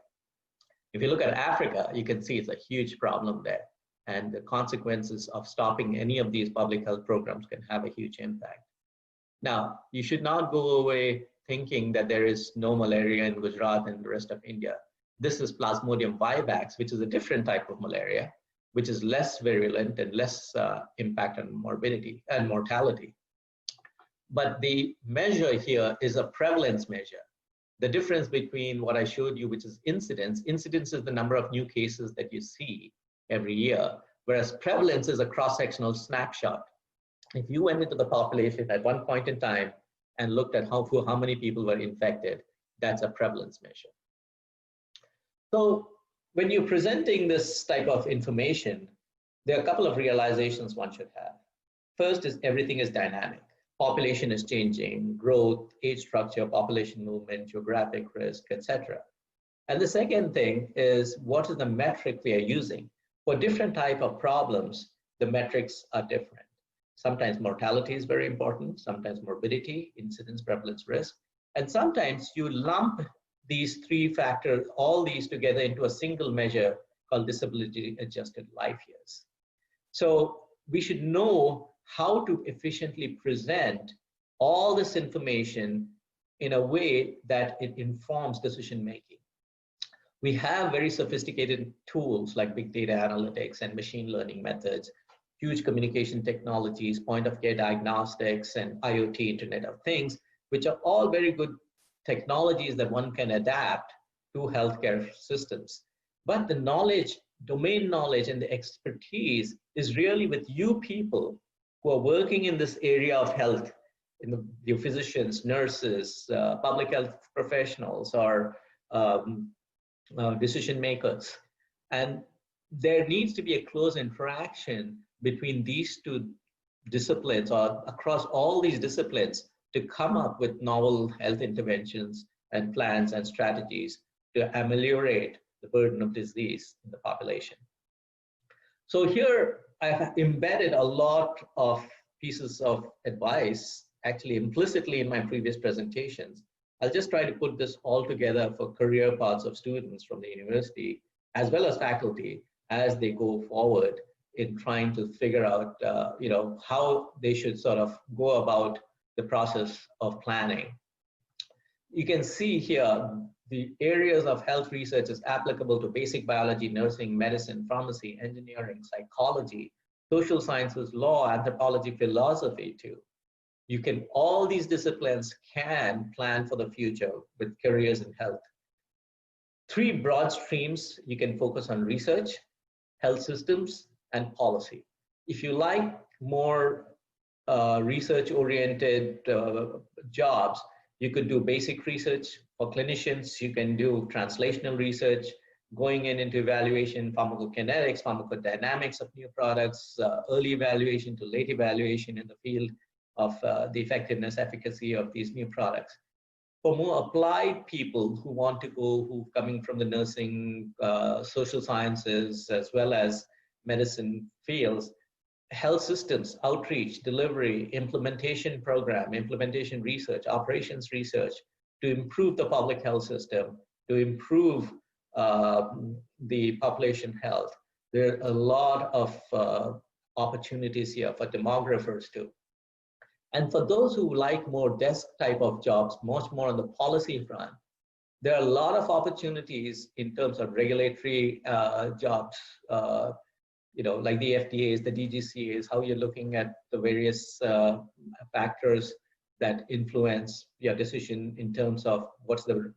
Speaker 2: If you look at Africa, you can see it's a huge problem there. And the consequences of stopping any of these public health programs can have a huge impact. Now, you should not go away thinking that there is no malaria in Gujarat and the rest of India. This is Plasmodium vivax, which is a different type of malaria, which is less virulent and less impact on morbidity and mortality. But the measure here is a prevalence measure. The difference between what I showed you, which is incidence is the number of new cases that you see every year, whereas prevalence is a cross-sectional snapshot. If you went into the population at one point in time and looked at how many people were infected, that's a prevalence measure. So when you're presenting this type of information, there are a couple of realizations one should have. First is everything is dynamic. Population is changing, growth, age structure, population movement, geographic risk, etc. And the second thing is, what is the metric we are using? For different type of problems, the metrics are different. Sometimes mortality is very important, sometimes morbidity, incidence, prevalence, risk, and sometimes you lump these three factors, all these together into a single measure called disability adjusted life years. So we should know how to efficiently present all this information in a way that it informs decision making. We have very sophisticated tools like big data analytics and machine learning methods, huge communication technologies, point of care diagnostics, and IoT, Internet of Things, which are all very good technologies that one can adapt to healthcare systems. But the knowledge, domain knowledge, and the expertise is really with you people who are working in this area of health, your physicians, nurses, public health professionals, or decision makers. And there needs to be a close interaction between these two disciplines or across all these disciplines to come up with novel health interventions and plans and strategies to ameliorate the burden of disease in the population. So here I've embedded a lot of pieces of advice, actually implicitly in my previous presentations. I'll just try to put this all together for career paths of students from the university, as well as faculty, as they go forward in trying to figure out how they should sort of go about the process of planning. You can see here the areas of health research is applicable to basic biology, nursing, medicine, pharmacy, engineering, psychology, social sciences, law, anthropology, philosophy too. You can, all these disciplines can plan for the future with careers in health. Three broad streams, you can focus on research, health systems, and policy. If you like more research-oriented jobs, you could do basic research. For clinicians, you can do translational research, going into evaluation, pharmacokinetics, pharmacodynamics of new products, early evaluation to late evaluation in the field of the effectiveness, efficacy of these new products. For more applied people who want to go, who coming from the nursing, social sciences, as well as medicine fields, health systems, outreach, delivery, implementation program, implementation research, operations research, to improve the public health system, to improve the population health. There are a lot of opportunities here for demographers too. And for those who like more desk type of jobs, much more on the policy front, there are a lot of opportunities in terms of regulatory jobs, like the FDAs, the DGCAs, how you're looking at the various factors that influence your decision in terms of what's the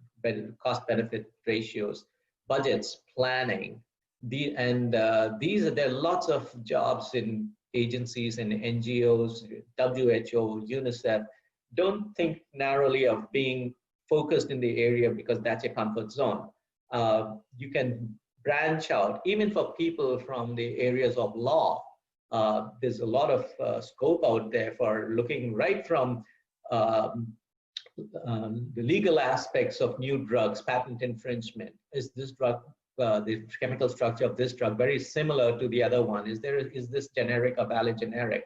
Speaker 2: cost-benefit ratios, budgets, planning. There are lots of jobs in agencies and NGOs, WHO, UNICEF. Don't think narrowly of being focused in the area because that's your comfort zone. You can branch out, even for people from the areas of law. There's a lot of scope out there for looking right from the legal aspects of new drugs, patent infringement. Is this drug, the chemical structure of this drug very similar to the other one? Is this generic or valid generic?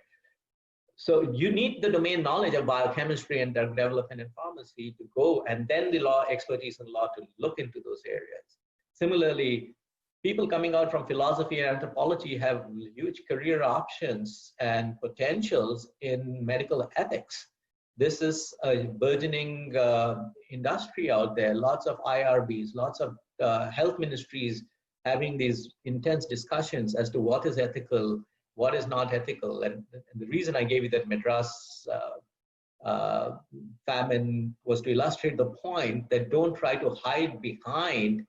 Speaker 2: So you need the domain knowledge of biochemistry and drug development and pharmacy to go, and then the law expertise in law to look into those areas. Similarly, people coming out from philosophy and anthropology have huge career options and potentials in medical ethics. This is a burgeoning industry out there, lots of IRBs, lots of health ministries having these intense discussions as to what is ethical, what is not ethical. And the reason I gave you that Madras famine was to illustrate the point that don't try to hide behind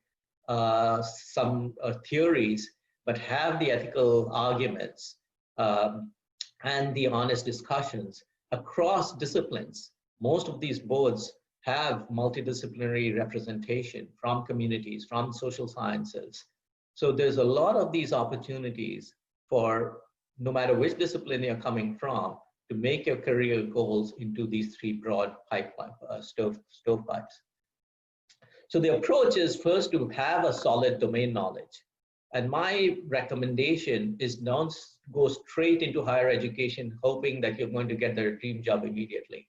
Speaker 2: some theories, but have the ethical arguments and the honest discussions across disciplines. Most of these boards have multidisciplinary representation from communities, from social sciences. So there's a lot of these opportunities for, no matter which discipline you're coming from, to make your career goals into these three broad stovepipes. So the approach is first to have a solid domain knowledge. And my recommendation is don't go straight into higher education hoping that you're going to get the dream job immediately.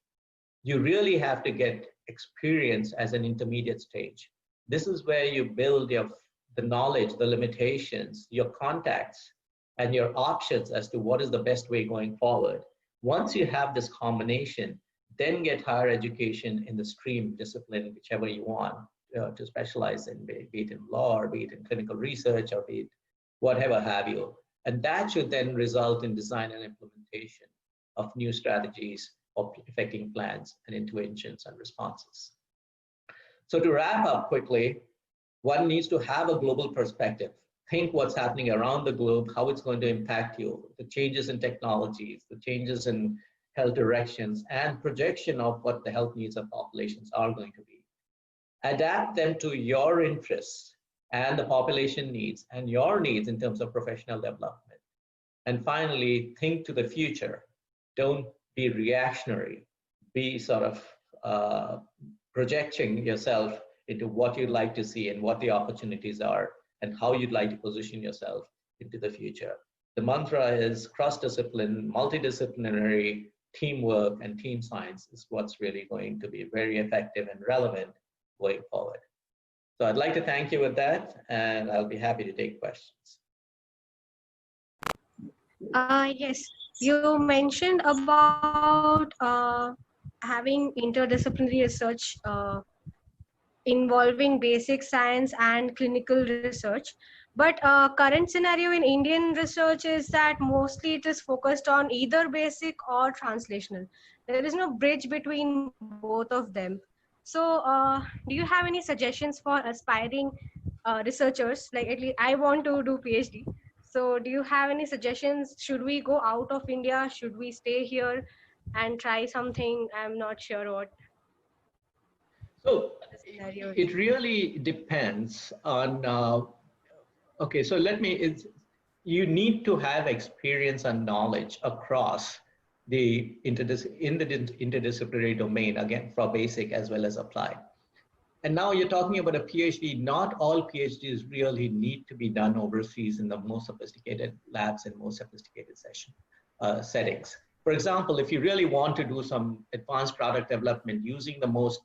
Speaker 2: You really have to get experience as an intermediate stage. This is where you build the knowledge, the limitations, your contacts, and your options as to what is the best way going forward. Once you have this combination, then get higher education in the stream discipline, whichever you want to specialize in, be it in law, or be it in clinical research, or be it whatever have you. And that should then result in design and implementation of new strategies of effecting plans and interventions and responses. So to wrap up quickly, one needs to have a global perspective. Think what's happening around the globe, how it's going to impact you, the changes in technologies, the changes in health directions, and projection of what the health needs of populations are going to be. Adapt them to your interests and the population needs and your needs in terms of professional development. And finally, think to the future. Don't be reactionary. Be sort of projecting yourself into what you'd like to see and what the opportunities are and how you'd like to position yourself into the future. The mantra is cross-discipline, multidisciplinary, teamwork, and team science is what's really going to be very effective and relevant going forward. So I'd like to thank you with that, and I'll be happy to take questions.
Speaker 3: Yes, you mentioned about having interdisciplinary research involving basic science and clinical research. But current scenario in Indian research is that mostly it is focused on either basic or translational. There is no bridge between both of them. So do you have any suggestions for aspiring researchers? Like, at least I want to do PhD. So do you have any suggestions? Should we go out of India? Should we stay here and try something? I'm not sure what.
Speaker 2: So it really depends on, okay, so you need to have experience and knowledge across the interdisciplinary domain, again, for basic as well as applied. And now you're talking about a PhD. Not all PhDs really need to be done overseas in the most sophisticated labs and most sophisticated settings. For example, if you really want to do some advanced product development using the most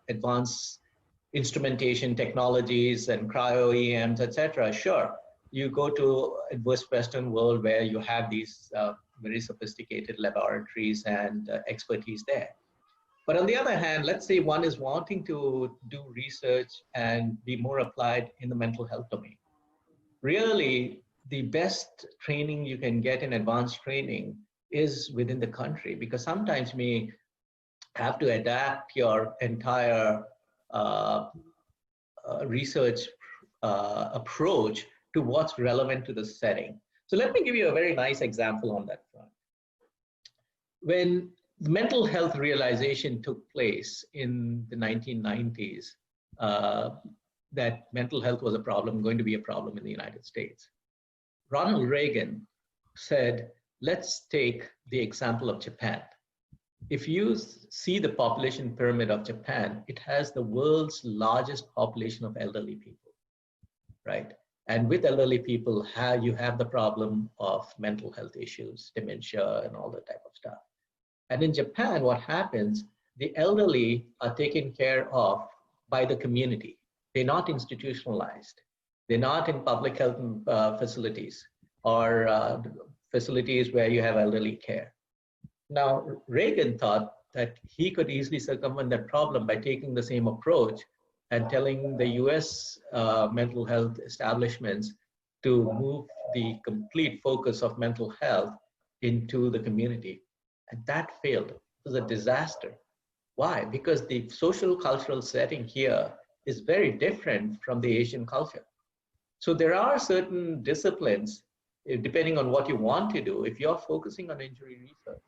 Speaker 2: advanced instrumentation technologies and cryo-EMs, etc., sure, you go to a Western world where you have these very sophisticated laboratories and expertise there. But on the other hand, let's say one is wanting to do research and be more applied in the mental health domain. Really, the best training you can get in advanced training is within the country, because sometimes you may have to adapt your entire research approach to what's relevant to the setting. So let me give you a very nice example on that front. When the mental health realization took place in the 1990s, that mental health was a problem, going to be a problem in the United States. Ronald Reagan said, let's take the example of Japan. If you see the population pyramid of Japan, it has the world's largest population of elderly people, right? And with elderly people, you have the problem of mental health issues, dementia, and all that type of stuff. And in Japan, what happens, the elderly are taken care of by the community. They're not institutionalized. They're not in public health facilities or facilities where you have elderly care. Now, Reagan thought that he could easily circumvent that problem by taking the same approach and telling the US mental health establishments to move the complete focus of mental health into the community. And that failed. It was a disaster. Why? Because the social cultural setting here is very different from the Asian culture. So there are certain disciplines, depending on what you want to do. If you're focusing on injury research,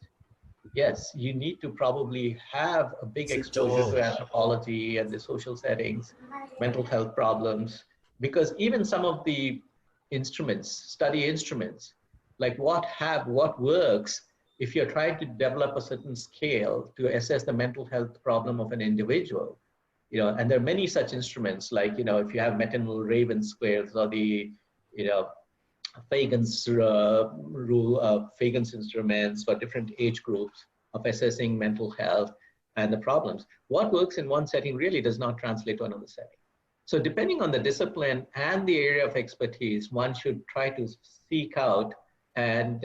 Speaker 2: yes, you need to probably have a big exposure to anthropology and the social settings, mental health problems, because even some of the instruments, study instruments, like what works if you're trying to develop a certain scale to assess the mental health problem of an individual, and there are many such instruments, like, if you have Metinel Raven squares or the, Fagan's rule, Fagan's instruments for different age groups of assessing mental health and the problems. What works in one setting really does not translate to another setting. So depending on the discipline and the area of expertise, one should try to seek out and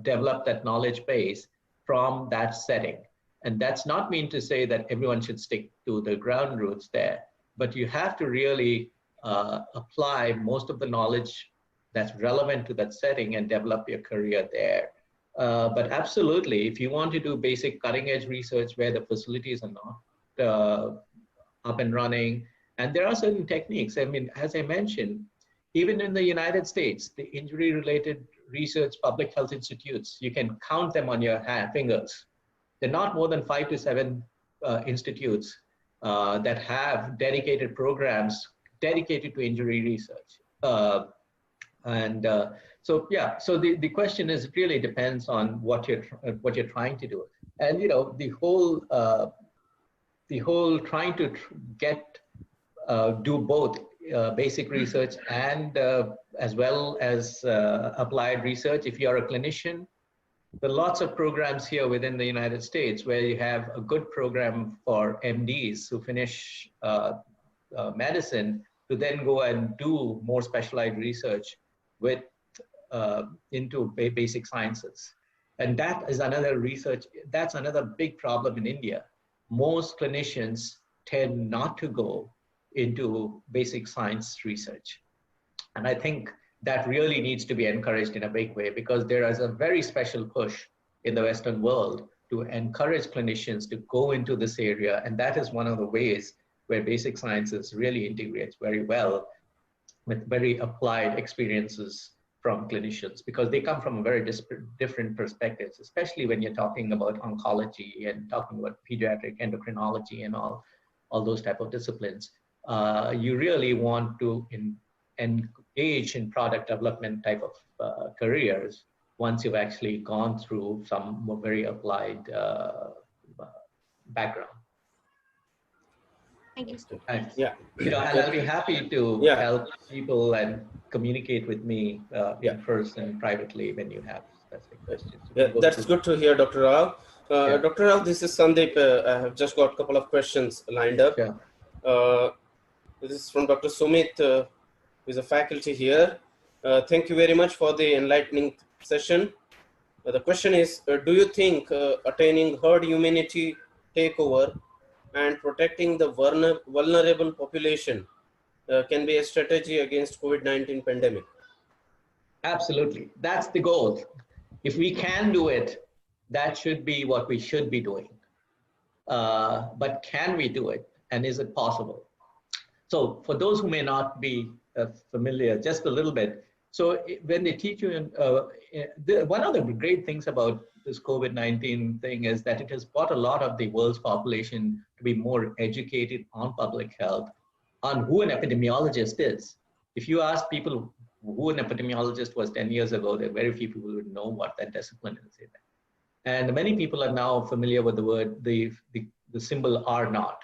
Speaker 2: develop that knowledge base from that setting. And that's not mean to say that everyone should stick to the ground roots there, but you have to really apply most of the knowledge that's relevant to that setting and develop your career there. But absolutely, if you want to do basic cutting edge research where the facilities are not up and running, and there are certain techniques. I mean, as I mentioned, even in the United States, the injury related research public health institutes, you can count them on your fingers. They're not more than 5 to 7 institutes that have dedicated programs dedicated to injury research. So the question is, it really depends on what you're trying to do. And the whole trying to do both basic research and as well as applied research. If you're a clinician, there are lots of programs here within the United States where you have a good program for MDs who finish medicine to then go and do more specialized research with into basic sciences. And that is that's another big problem in India. Most clinicians tend not to go into basic science research. And I think that really needs to be encouraged in a big way, because there is a very special push in the Western world to encourage clinicians to go into this area. And that is one of the ways where basic sciences really integrates very well with very applied experiences from clinicians, because they come from a very different perspectives, especially when you're talking about oncology and talking about pediatric endocrinology and all those type of disciplines. You really want to engage in product development type of careers once you've actually gone through some very applied background.
Speaker 3: Thank you.
Speaker 2: And,
Speaker 4: Yeah.
Speaker 2: and I'll be happy to help people and communicate with me in person, privately, when you have specific questions.
Speaker 4: Yeah, that's good to hear, Dr. Rao. Dr. Rao, this is Sandeep. I have just got a couple of questions lined up. This is from Dr. Sumit, who is a faculty here. Thank you very much for the enlightening session. The question is, do you think attaining herd immunity takeover and protecting the vulnerable population can be a strategy against COVID-19 pandemic?
Speaker 2: Absolutely. That's the goal. If we can do it, that should be what we should be doing. But can we do it? And is it possible? So for those who may not be familiar, just a little bit. So when they teach you, one of the great things about this COVID-19 thing is that it has brought a lot of the world's population to be more educated on public health, on who an epidemiologist is. If you ask people who an epidemiologist was 10 years ago, there are very few people who would know what that discipline is. And many people are now familiar with the word, the symbol R naught.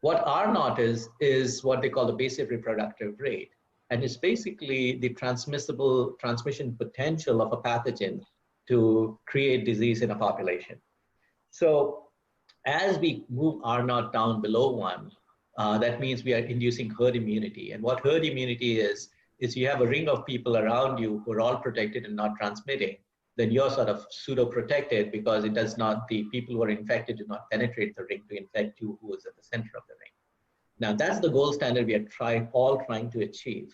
Speaker 2: What R naught is what they call the basic reproductive rate. And it's basically the transmission potential of a pathogen to create disease in a population. So as we move R naught down below 1, that means we are inducing herd immunity. And what herd immunity is you have a ring of people around you who are all protected and not transmitting. Then you're sort of pseudo-protected because it does not, the people who are infected do not penetrate the ring to infect you who is at the center of the ring. Now that's the gold standard we are all trying to achieve.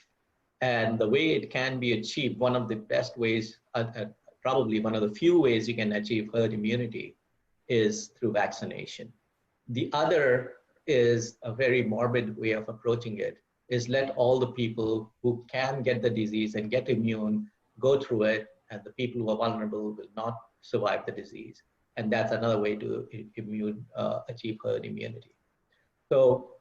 Speaker 2: And the way it can be achieved, one of the best ways, probably one of the few ways you can achieve herd immunity is through vaccination. The other is a very morbid way of approaching it, is let all the people who can get the disease and get immune go through it, and the people who are vulnerable will not survive the disease. And that's another way to achieve herd immunity. So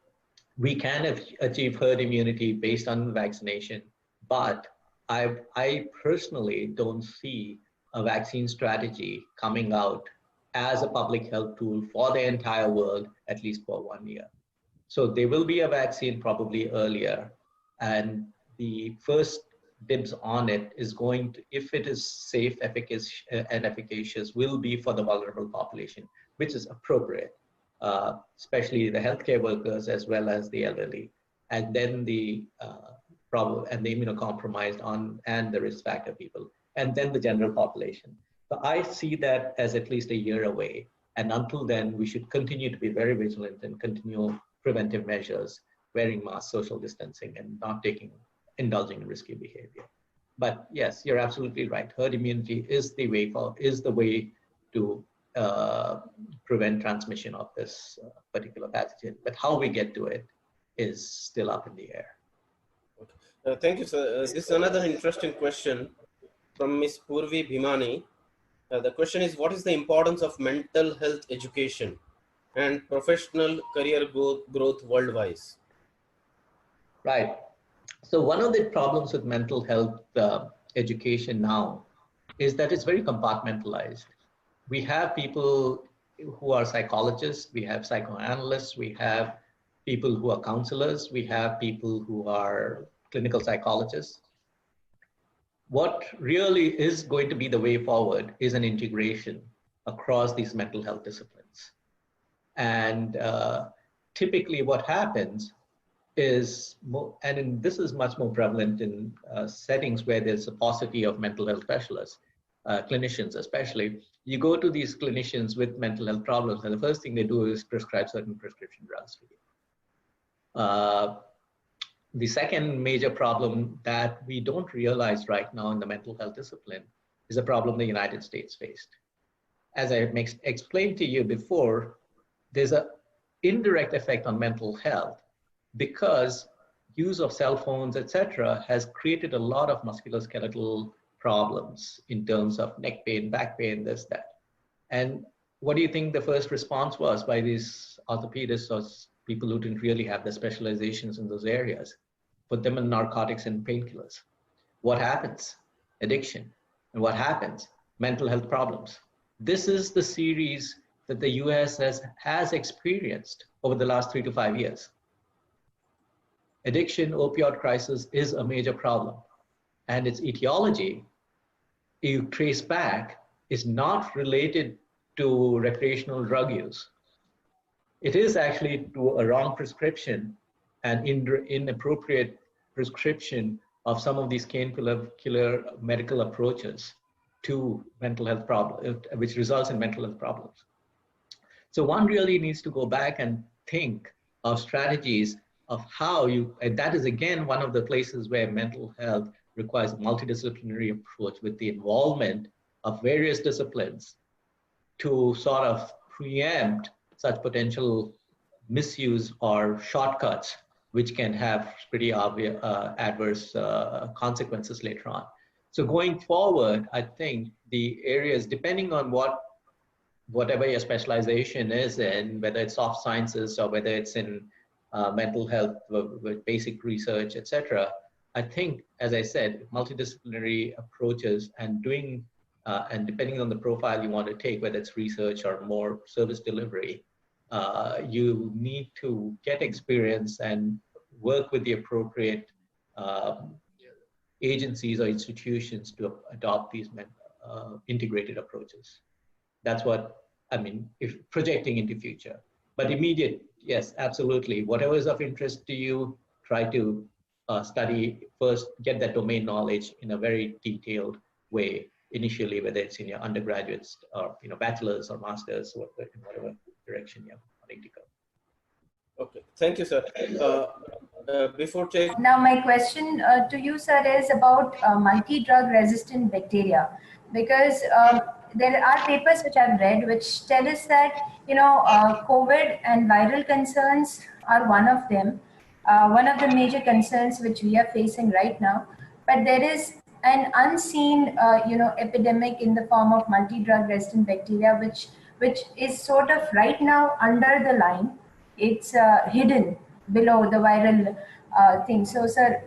Speaker 2: we can achieve herd immunity based on vaccination, but I personally don't see a vaccine strategy coming out as a public health tool for the entire world, at least for 1 year. So there will be a vaccine probably earlier, and the first dibs on it is going to, if it is safe, and efficacious, will be for the vulnerable population, which is appropriate, especially the healthcare workers as well as the elderly, and then the immunocompromised and the risk factor people, and then the general population. So I see that as at least a year away. And until then, we should continue to be very vigilant and continue preventive measures, wearing masks, social distancing, and not indulging in risky behavior. But yes, you're absolutely right. Herd immunity is the way to prevent transmission of this particular pathogen. But how we get to it is still up in the air.
Speaker 4: Okay. Thank you, sir. This is another interesting question from Ms. Purvi Bhimani. The question is, what is the importance of mental health education and professional career growth worldwide?
Speaker 2: Right. So one of the problems with mental health education now is that it's very compartmentalized. We have people who are psychologists, we have psychoanalysts, we have people who are counselors, we have people who are clinical psychologists. What really is going to be the way forward is an integration across these mental health disciplines. And typically what happens is, this is much more prevalent in settings where there's a paucity of mental health specialists, clinicians especially. You go to these clinicians with mental health problems, and the first thing they do is prescribe certain prescription drugs for you. The second major problem that we don't realize right now in the mental health discipline is a problem the United States faced. As I explained to you before, there's an indirect effect on mental health because use of cell phones, etc., has created a lot of musculoskeletal problems in terms of neck pain, back pain, this, that. And what do you think the first response was by these orthopedists or people who didn't really have the specializations in those areas? Put them in narcotics and painkillers. What happens? Addiction. And what happens? Mental health problems. This is the series that the US has experienced over the last 3 to 5 years. Addiction, opioid crisis is a major problem. And its etiology, you trace back, is not related to recreational drug use. It is actually to a wrong prescription and inappropriate prescription of some of these killer medical approaches to mental health problems, which results in mental health problems. So one really needs to go back and think of strategies of how and that is again one of the places where mental health requires a multidisciplinary approach with the involvement of various disciplines to sort of preempt such potential misuse or shortcuts, which can have pretty obvious adverse consequences later on. So going forward, I think the areas, depending on whatever your specialization is in, whether it's soft sciences or whether it's in mental health with basic research, etc., I think, as I said, multidisciplinary approaches and and depending on the profile you want to take, whether it's research or more service delivery, you need to get experience and work with the appropriate agencies or institutions to adopt these integrated approaches. That's what I mean, if projecting into future. But immediate, yes, absolutely. Whatever is of interest to you, try to study first, get that domain knowledge in a very detailed way initially, whether it's in your undergraduates or bachelor's or master's, or in whatever direction you're wanting to go.
Speaker 4: Okay, thank you, sir. Before take
Speaker 5: now, my question to you, sir, is about multi-drug resistant bacteria, because there are papers which I've read which tell us that COVID and viral concerns are one of them, one of the major concerns which we are facing right now. But there is an unseen, epidemic in the form of multi-drug resistant bacteria, which is sort of right now under the line. It's hidden below the viral thing. So, sir,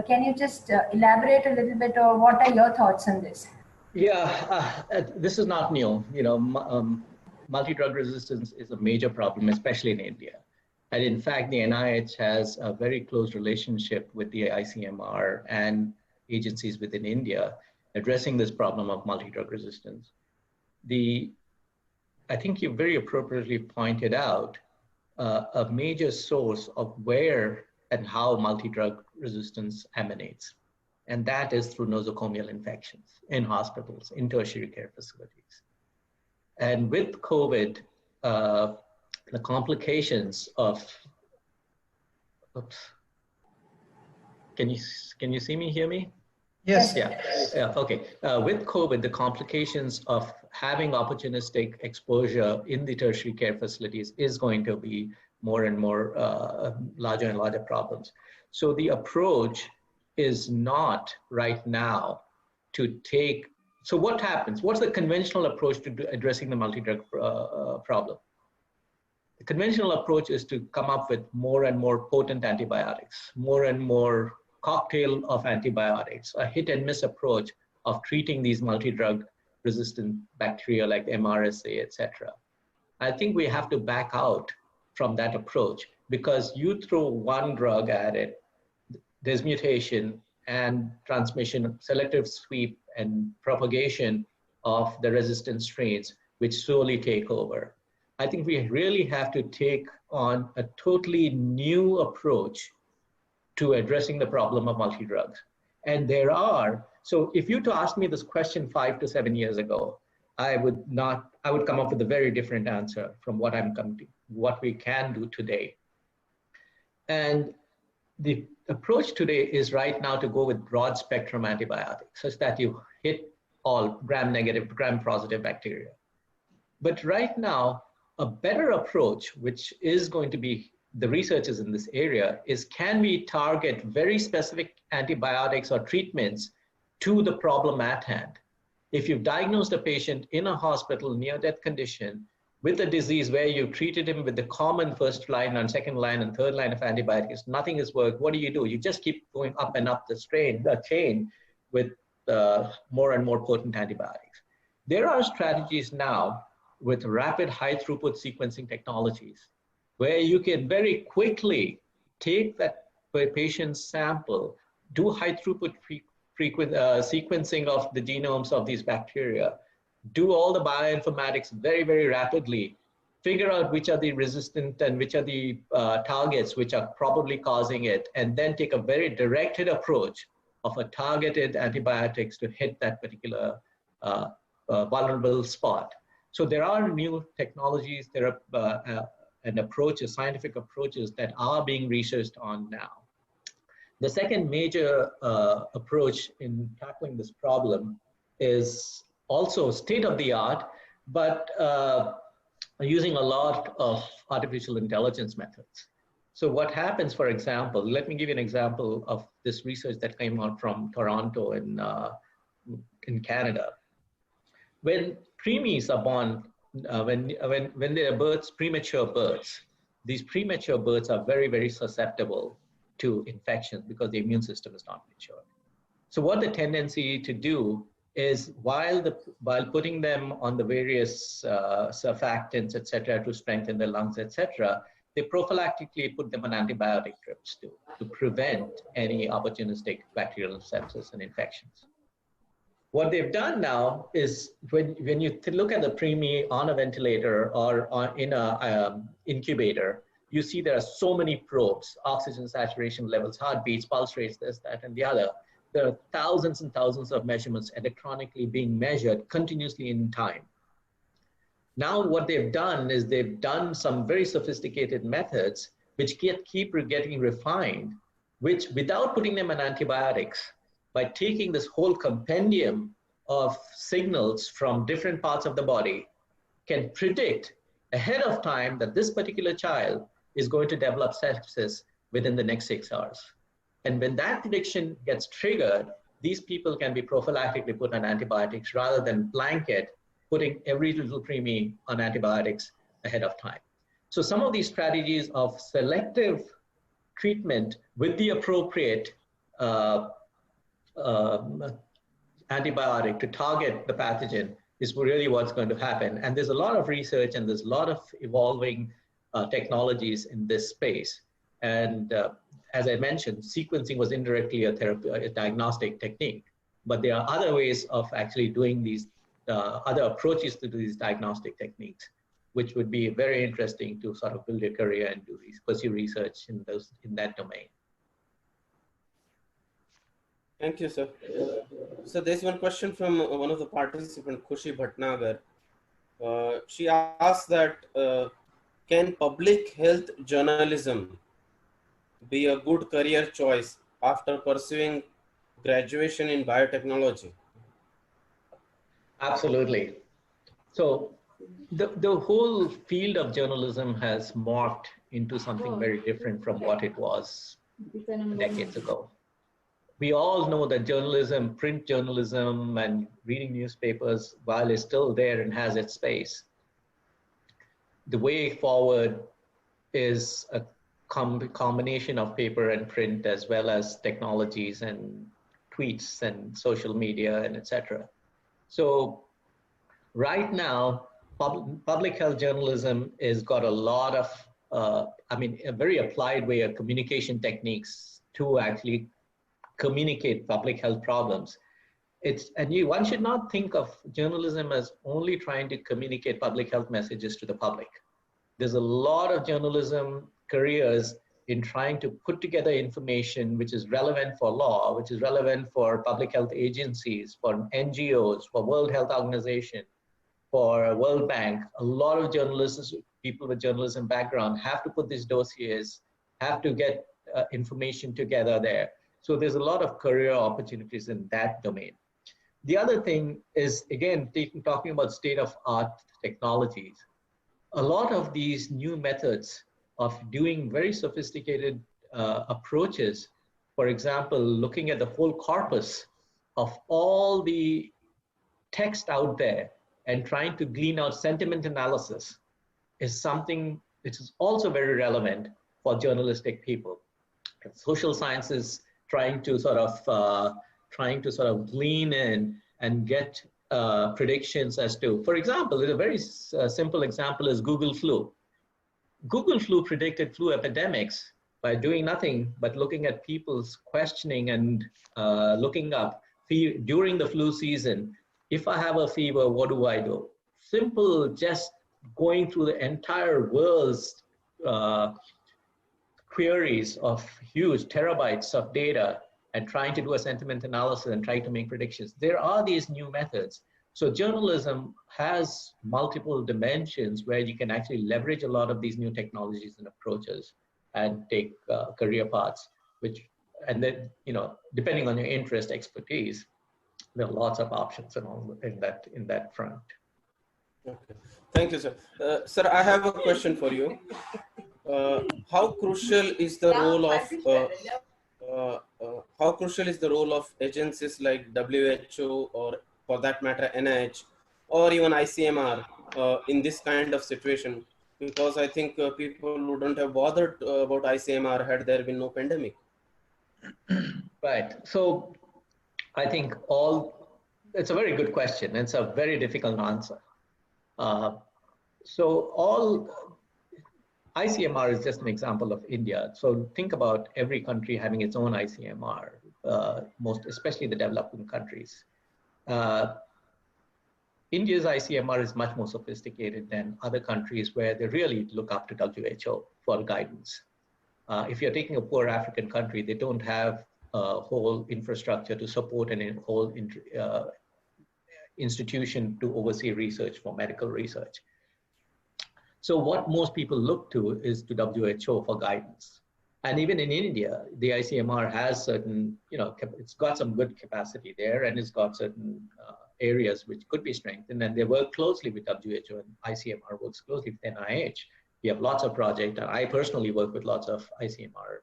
Speaker 5: can you just elaborate a little bit, or what are your thoughts on this?
Speaker 2: Yeah, this is not new. Multi-drug resistance is a major problem, especially in India. And in fact, the NIH has a very close relationship with the ICMR and agencies within India addressing this problem of multi-drug resistance. I think you very appropriately pointed out a major source of where and how multi-drug resistance emanates. And that is through nosocomial infections in hospitals, in tertiary care facilities. And with COVID, the complications of, oops, can you see me, hear me?
Speaker 1: Yes.
Speaker 2: Yeah, okay. With COVID, the complications of having opportunistic exposure in the tertiary care facilities is going to be more and more larger and larger problems. So the approach is not right now to take, so what happens? What's the conventional approach to addressing the multi-drug problem? The conventional approach is to come up with more and more potent antibiotics, more and more cocktail of antibiotics, a hit and miss approach of treating these multi-drug resistant bacteria like MRSA, etc. I think we have to back out from that approach, because you throw one drug at it, there's mutation and transmission, selective sweep and propagation of the resistant strains, which slowly take over. I think we really have to take on a totally new approach to addressing the problem of multi-drugs. And so if you to ask me this question 5 to 7 years ago, I would come up with a very different answer from what we can do today. And the approach today is right now to go with broad spectrum antibiotics, such that you hit all gram-negative, gram-positive bacteria. But right now, a better approach, which is going to be the researchers in this area, is can we target very specific antibiotics or treatments to the problem at hand? If you've diagnosed a patient in a hospital, near-death condition, with a disease where you've treated him with the common first line and second line and third line of antibiotics, nothing has worked, what do? You just keep going up and up the chain with more and more potent antibiotics. There are strategies now with rapid high throughput sequencing technologies where you can very quickly take that patient's sample, do high throughput sequencing of the genomes of these bacteria, do all the bioinformatics very, very rapidly, figure out which are the resistant and which are the targets which are probably causing it, and then take a very directed approach of a targeted antibiotics to hit that particular vulnerable spot. So there are new technologies, there are and approaches, scientific approaches that are being researched on now. The second major approach in tackling this problem is also state-of-the-art, but using a lot of artificial intelligence methods. So what happens, for example, let me give you an example of this research that came out from Toronto in Canada. When preemies are born, when they are births, premature births, these premature births are very, very susceptible to infections because the immune system is not mature. So what the tendency to do is while putting them on the various surfactants, et cetera, to strengthen the lungs, et cetera, they prophylactically put them on antibiotic drips to prevent any opportunistic bacterial sepsis and infections. What they've done now is when you look at the preemie on a ventilator or in a incubator, you see there are so many probes, oxygen saturation levels, heartbeats, pulse rates, this, that, and the other. There are thousands and thousands of measurements electronically being measured continuously in time. Now what they've done is they've done some very sophisticated methods which keep getting refined, which without putting them on antibiotics, by taking this whole compendium of signals from different parts of the body, can predict ahead of time that this particular child is going to develop sepsis within the next 6 hours. And when that prediction gets triggered, these people can be prophylactically put on antibiotics rather than blanket putting every little preemie on antibiotics ahead of time. So some of these strategies of selective treatment with the appropriate antibiotic to target the pathogen is really what's going to happen. And there's a lot of research and there's a lot of evolving technologies in this space. And as I mentioned, sequencing was indirectly a diagnostic technique, but there are other ways of actually doing these other approaches to these diagnostic techniques, which would be very interesting to sort of build a career and pursue research in that domain.
Speaker 4: Thank you, sir. So there's one question from one of the participants, Khushi Bhatnagar. She asked that, can public health journalism be a good career choice after pursuing graduation in biotechnology?
Speaker 2: Absolutely. So the whole field of journalism has morphed into something very different from what it was decades ago. We all know that journalism, print journalism and reading newspapers, while it's still there and has its space, the way forward is a combination of paper and print, as well as technologies and tweets and social media and etc. So right now, public health journalism has got a lot of, a very applied way of communication techniques to actually communicate public health problems. One should not think of journalism as only trying to communicate public health messages to the public. There's a lot of journalism careers in trying to put together information which is relevant for law, which is relevant for public health agencies, for NGOs, for World Health Organization, for World Bank. A lot of journalists, people with journalism background, have to put these dossiers, have to get information together there. So there's a lot of career opportunities in that domain. The other thing is, again, talking about state-of-art technologies. A lot of these new methods of doing very sophisticated approaches, for example, looking at the whole corpus of all the text out there and trying to glean out sentiment analysis, is something which is also very relevant for journalistic people. Social sciences trying to sort of glean in and get predictions as to, for example, a very simple example is Google flu. Google flu predicted flu epidemics by doing nothing but looking at people's questioning and looking up during the flu season. If I have a fever, what do I do? Simple, just going through the entire world's queries of huge terabytes of data and trying to do a sentiment analysis and trying to make predictions. There are these new methods. So journalism has multiple dimensions where you can actually leverage a lot of these new technologies and approaches and take career paths, and then, depending on your interest, expertise, there are lots of options in that front.
Speaker 4: Okay. Thank you, sir. Sir, I have a question for you. How crucial is the role of agencies like WHO, or for that matter NIH, or even ICMR in this kind of situation? Because I think people wouldn't have bothered about ICMR had there been no pandemic.
Speaker 2: Right. So I think it's a very good question. It's a very difficult answer. ICMR is just an example of India. So think about every country having its own ICMR, especially the developing countries. India's ICMR is much more sophisticated than other countries where they really look up to WHO for guidance. If you're taking a poor African country, they don't have a whole infrastructure to support a whole institution to oversee research for medical research. So what most people look to is to WHO for guidance. And even in India, the ICMR has certain, it's got some good capacity there, and it's got certain areas which could be strengthened, and they work closely with WHO, and ICMR works closely with NIH. We have lots of projects, and I personally work with lots of ICMR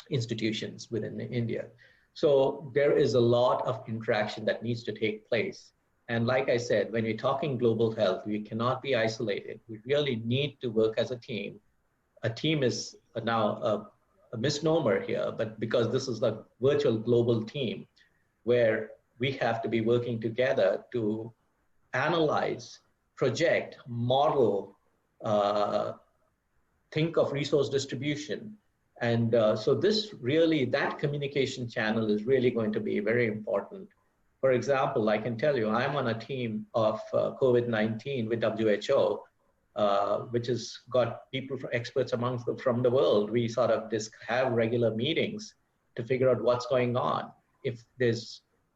Speaker 2: institutions within India. So there is a lot of interaction that needs to take place. And like I said, when we're talking global health, we cannot be isolated. We really need to work as a team. A team is now a misnomer here, but because this is a virtual global team where we have to be working together to analyze, project, model, think of resource distribution. And so that communication channel is really going to be very important. For example, I can tell you, I'm on a team of COVID-19 with WHO, which has got people, experts from the world. We sort of have regular meetings to figure out what's going on.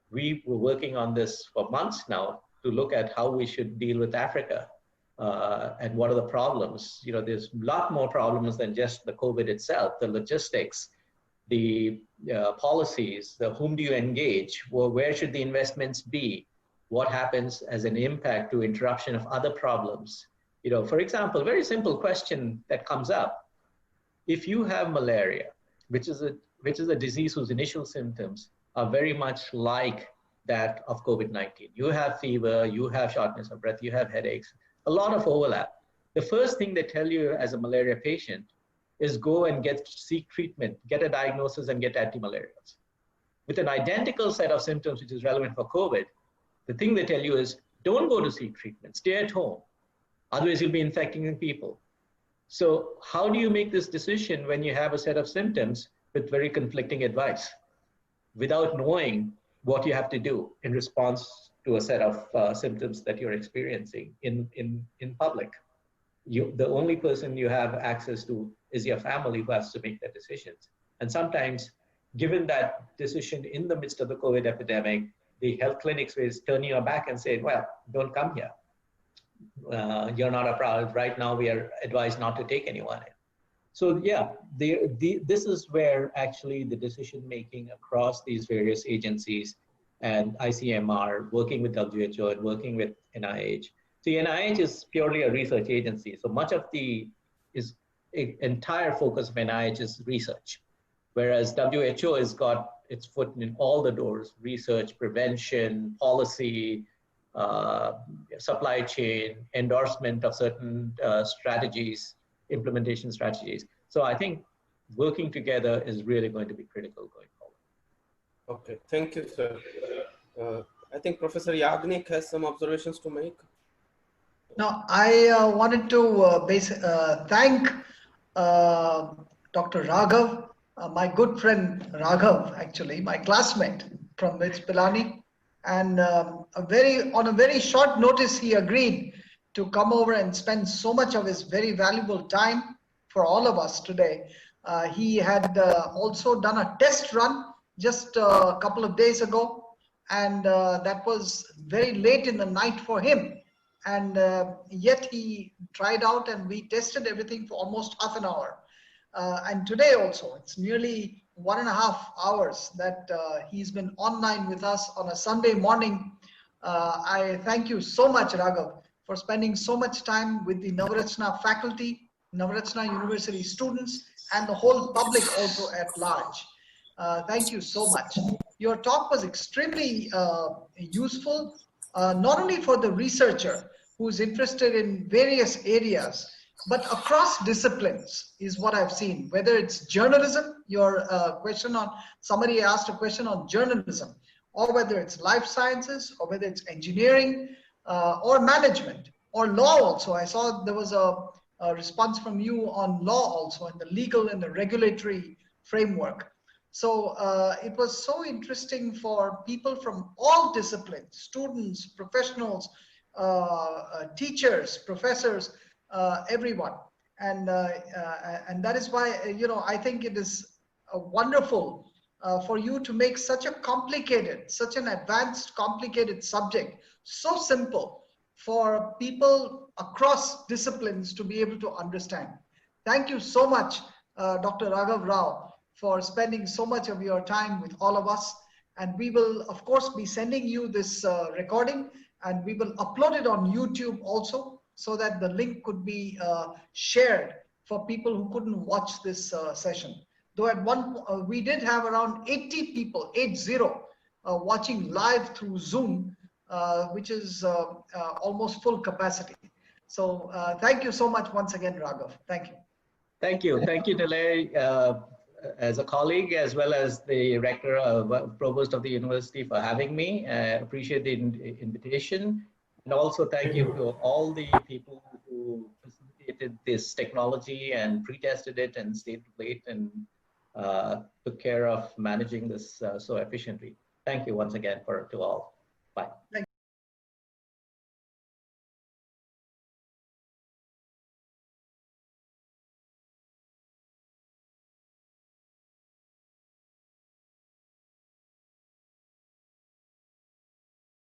Speaker 2: We were working on this for months now to look at how we should deal with Africa and what are the problems. There's a lot more problems than just the COVID itself, the logistics, the policies, whom do you engage, where should the investments be, what happens as an impact to interruption of other problems. For example, a very simple question that comes up: if you have malaria, which is a disease whose initial symptoms are very much like that of COVID-19. You have fever, you have shortness of breath, you have headaches, a lot of overlap. The first thing they tell you as a malaria patient is go and seek treatment, get a diagnosis, and get antimalarials. With an identical set of symptoms which is relevant for COVID, the thing they tell you is don't go to seek treatment, stay at home. Otherwise you'll be infecting people. So how do you make this decision when you have a set of symptoms with very conflicting advice without knowing what you have to do in response to a set of symptoms that you're experiencing in public? The only person you have access to is your family, who has to make the decisions. And sometimes, given that decision in the midst of the COVID epidemic, the health clinics will turn your back and say, well, don't come here. You're not a problem. Right now, we are advised not to take anyone in. So yeah, this is where actually the decision-making across these various agencies and ICMR, working with WHO and working with NIH. So NIH is purely a research agency. So much of the entire focus of NIH is research, whereas WHO has got its foot in all the doors: research, prevention, policy, supply chain, endorsement of certain strategies, implementation strategies. So I think working together is really going to be critical going forward.
Speaker 4: Okay, thank you, sir. I think Professor Yagnik has some observations to make.
Speaker 1: Now, I wanted to thank Dr. Raghav, my good friend Raghav, actually, my classmate from Miss Pilani. And on a very short notice, he agreed to come over and spend so much of his very valuable time for all of us today. He had also done a test run just a couple of days ago, and that was very late in the night for him. And yet he tried out, and we tested everything for almost half an hour. And today also, it's nearly 1.5 hours that he's been online with us on a Sunday morning. I thank you so much, Raghav, for spending so much time with the Navrachana faculty, Navrachana University students, and the whole public also at large. Thank you so much. Your talk was extremely useful, not only for the researcher who's interested in various areas, but across disciplines is what I've seen, whether it's journalism, your question on, somebody asked a question on journalism, or whether it's life sciences, or whether it's engineering, or management, or law also. I saw there was a response from you on law also, and the legal and the regulatory framework. So it was so interesting for people from all disciplines, students, professionals, teachers, professors, everyone. And that is why, I think it is wonderful for you to make such a complicated, such an advanced, complicated subject so simple for people across disciplines to be able to understand. Thank you so much, Dr. Raghav Rao, for spending so much of your time with all of us. And we will, of course, be sending you this recording, and we will upload it on YouTube also, so that the link could be shared for people who couldn't watch this session. Though at one, we did have around 80 people, 80, watching live through Zoom, which is almost full capacity. So thank you so much once again, Raghav. Thank you.
Speaker 2: Thank you. Thank you, Delay, as a colleague, as well as the rector, provost of the university, for having me. Appreciate the invitation. And also thank you to all the people who facilitated this technology and pre-tested it and stayed late and took care of managing this so efficiently. Thank you once again to all.